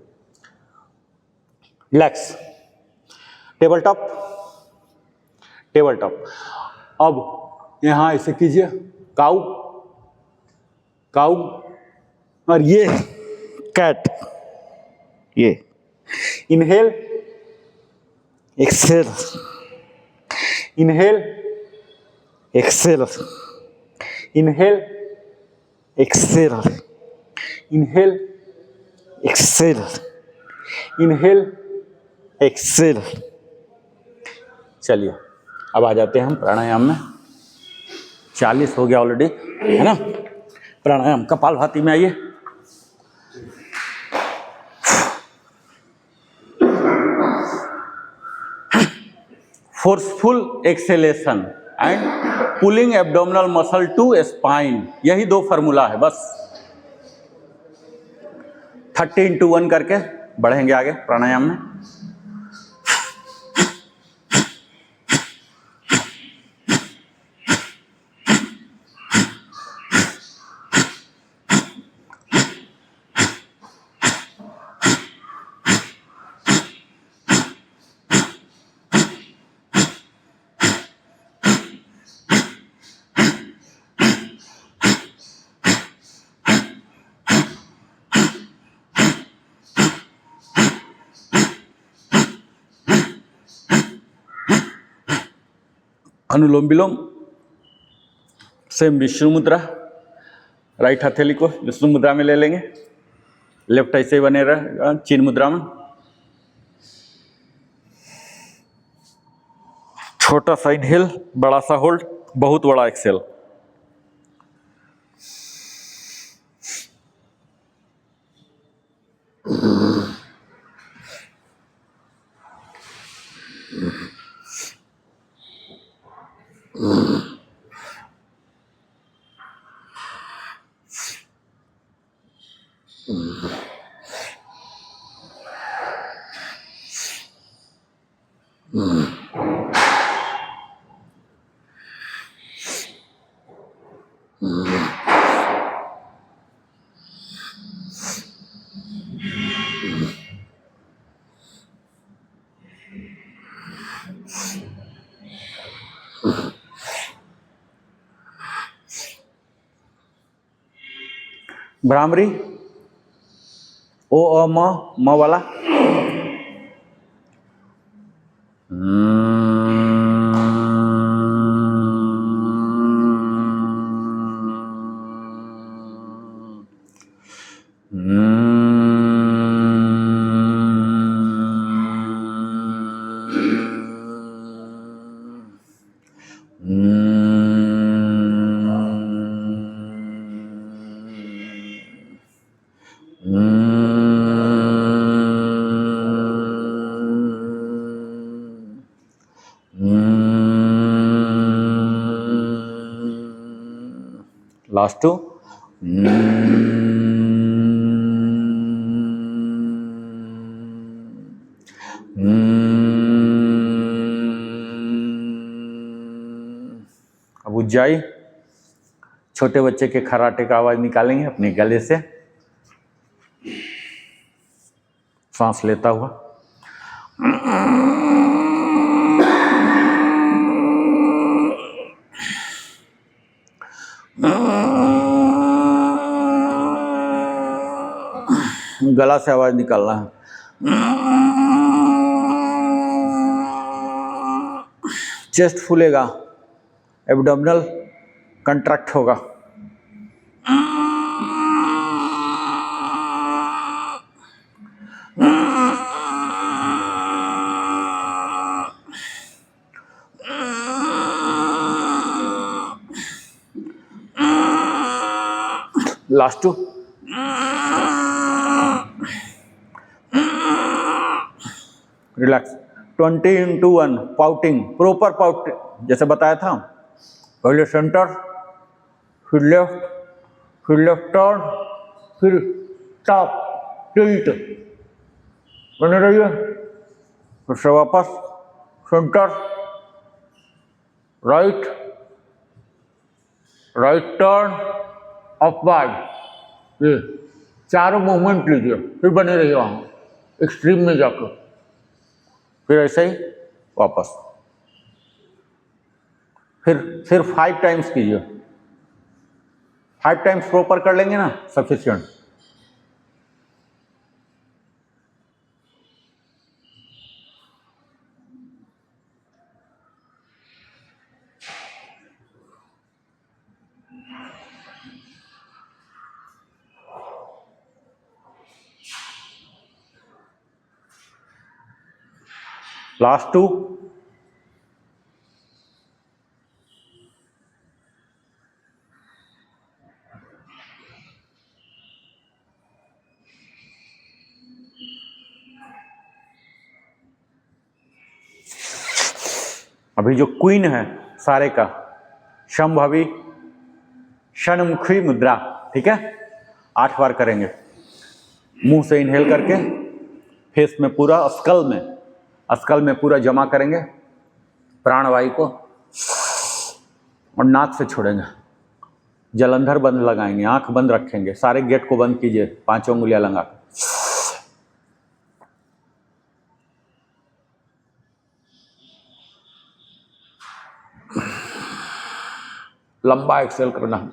Relax, table top, table top. अब यहाँ ऐसे कीजिए, काऊ, काऊ, और ये कैट, ये inhale, exhale, inhale, exhale, inhale, exhale, inhale, exhale, inhale, exhale. चलिए अब आ जाते हैं हम प्राणायाम में। 40 हो गया ऑलरेडी, है ना। प्राणायाम कपालभाति में आइए। Forceful exhalation and pulling abdominal muscle to spine, यही 2 फार्मूला है बस। 30 into 1 करके बढ़ेंगे आगे प्राणायाम में। अनुलोम विलोम, सेम विष्णु मुद्रा, राइट हथेली को विष्णु मुद्रा में ले लेंगे, लेफ्ट ऐसे ही बने रहेगा चिन मुद्रा में। छोटा सा इनहेल, बड़ा सा होल्ड, बहुत बड़ा एक्सेल। भ्रामरी, ओ अ म वाला, Last two. अब उज्जाई, छोटे बच्चे के खराटे का आवाज निकालेंगे अपने गले से, सांस लेता हुआ। गला से आवाज निकालना है। चेस्ट फूलेगा, एब्डोमिनल कंट्रैक्ट होगा। Last two. Relax. 20 into 1 pouting, proper pouting जैसे बताया था। पहले सेंटर, फिर लेफ्ट टर्न, फिर टॉप टिल्ट, बने रहिए। फिर से वापस सेंटर, राइट टर्न, अपवर्ड। ये चारों मूवमेंट लीजिए, फिर बने रहिए वहाँ एक्सट्रीम में जाकर। फिर ऐसे ही वापस, फिर 5 टाइम्स कीजिए। 5 टाइम्स प्रॉपर कर लेंगे ना, सफिशिएंट। लास्ट 2। अभी जो क्वीन है सारे का, शंभवी षणमुखी मुद्रा, ठीक है। 8 बार करेंगे। मुंह से इनहेल करके फेस में पूरा, स्कल में पूरा जमा करेंगे प्राणवायु को, और नाक से छोड़ेंगे। जलंधर बंद लगाएंगे, आंख बंद रखेंगे, सारे गेट को बंद कीजिए, 5 उंगलियां लगा। लंबा एक्सेल करना है,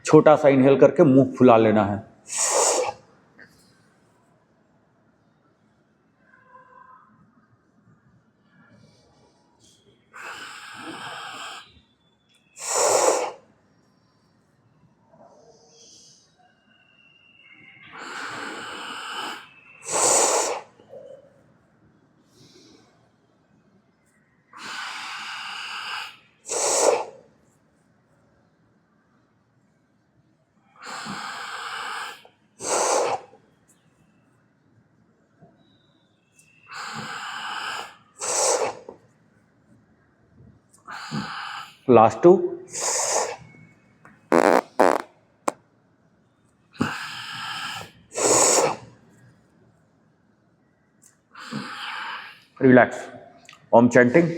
छोटा सा इनहेल करके मुंह फुला लेना है। लास्ट 2। रिलैक्स। ओम चैंटिंग।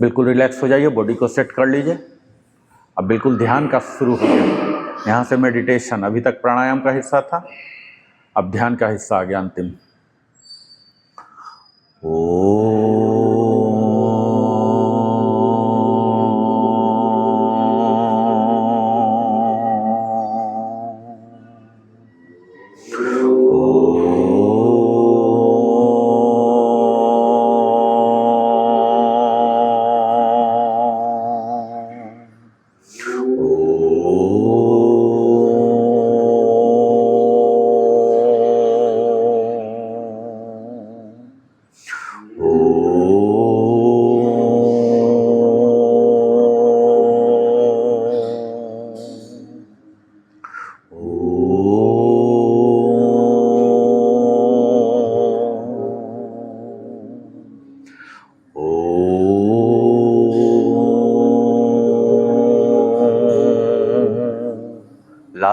बिल्कुल रिलैक्स हो जाइए, बॉडी को सेट कर लीजिए। अब बिल्कुल ध्यान का शुरू हो गया। यहाँ से मेडिटेशन, अभी तक प्राणायाम का हिस्सा था, अब ध्यान का हिस्सा आ गया अंतिम। ओ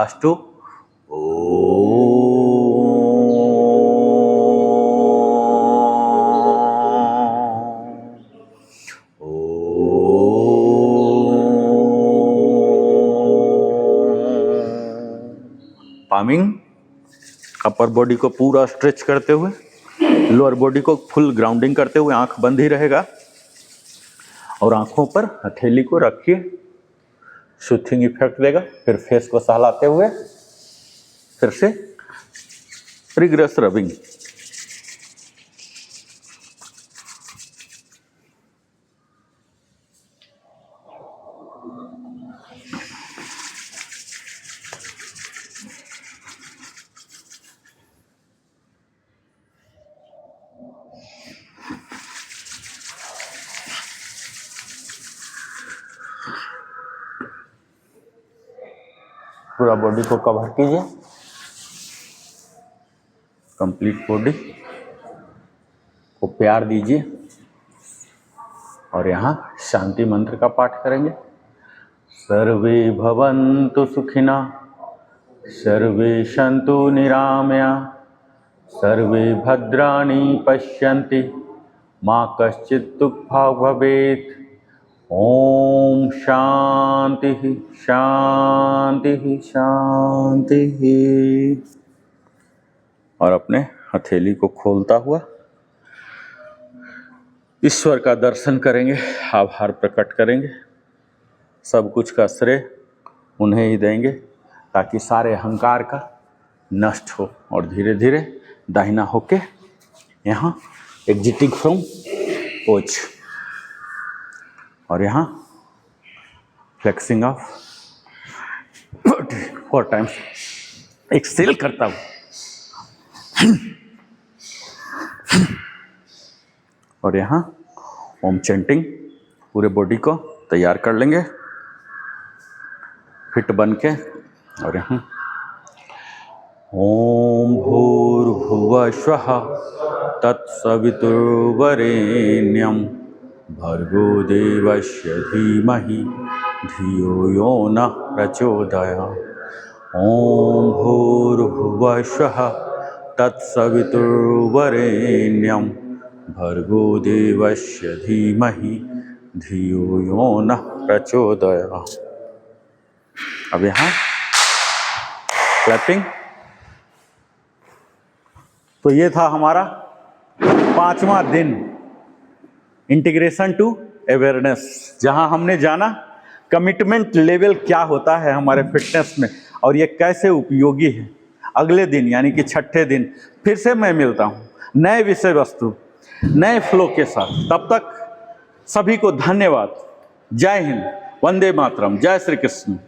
last to palming. Upper body को पूरा स्ट्रेच करते हुए, लोअर बॉडी को फुल ग्राउंडिंग करते हुए, आंख बंद ही रहेगा और आंखों पर हथेली को रखिए, सूथिंग इफेक्ट देगा। फिर फेस को सहलाते हुए फिर से रिग्रेस रबिंग। पूरा बॉडी को कवर कीजिए, कंप्लीट बॉडी को प्यार दीजिए और यहाँ शांति मंत्र का पाठ करेंगे। सर्वे भवन्तु सुखिना, सर्वे सन्तु निरामया, सर्वे भद्राणि पश्यन्ति, मा कश्चित् दुःखभाग् भवेत्। ओम शांति शांति शांति। और अपने हथेली को खोलता हुआ ईश्वर का दर्शन करेंगे, आभार प्रकट करेंगे। सब कुछ का श्रेय उन्हें ही देंगे ताकि सारे अहंकार का नष्ट हो। और धीरे धीरे दाहिना होके यहाँ एग्जिटिंग फ्रॉम पोज और यहाँ फ्लेक्सिंग ऑफ 4 टाइम्स एक्सेल करता हूँ और यहाँ ओम चैंटिंग पूरे बॉडी को तैयार कर लेंगे फिट बन के। और यहाँ ओम भूर्भुवः स्वः तत्सवितुर्वरेण्यं भर्गो देवस्य धीमहि धियो यो नः प्रचोदयात्। ओम भूर्भुवः स्वः तत्सवितुर्वरेण्यं भर्गो देवस्य धीमहि धियो यो नः प्रचोदयात्। अब यहाँ क्लैपिंग। तो ये था हमारा 5वां दिन, इंटीग्रेशन टू अवेयरनेस, जहां हमने जाना कमिटमेंट लेवल क्या होता है हमारे फिटनेस में और ये कैसे उपयोगी है। अगले दिन यानी कि 6ठे दिन फिर से मैं मिलता हूं नए विषय वस्तु नए फ्लो के साथ। तब तक सभी को धन्यवाद। जय हिंद, वंदे मातरम, जय श्री कृष्ण।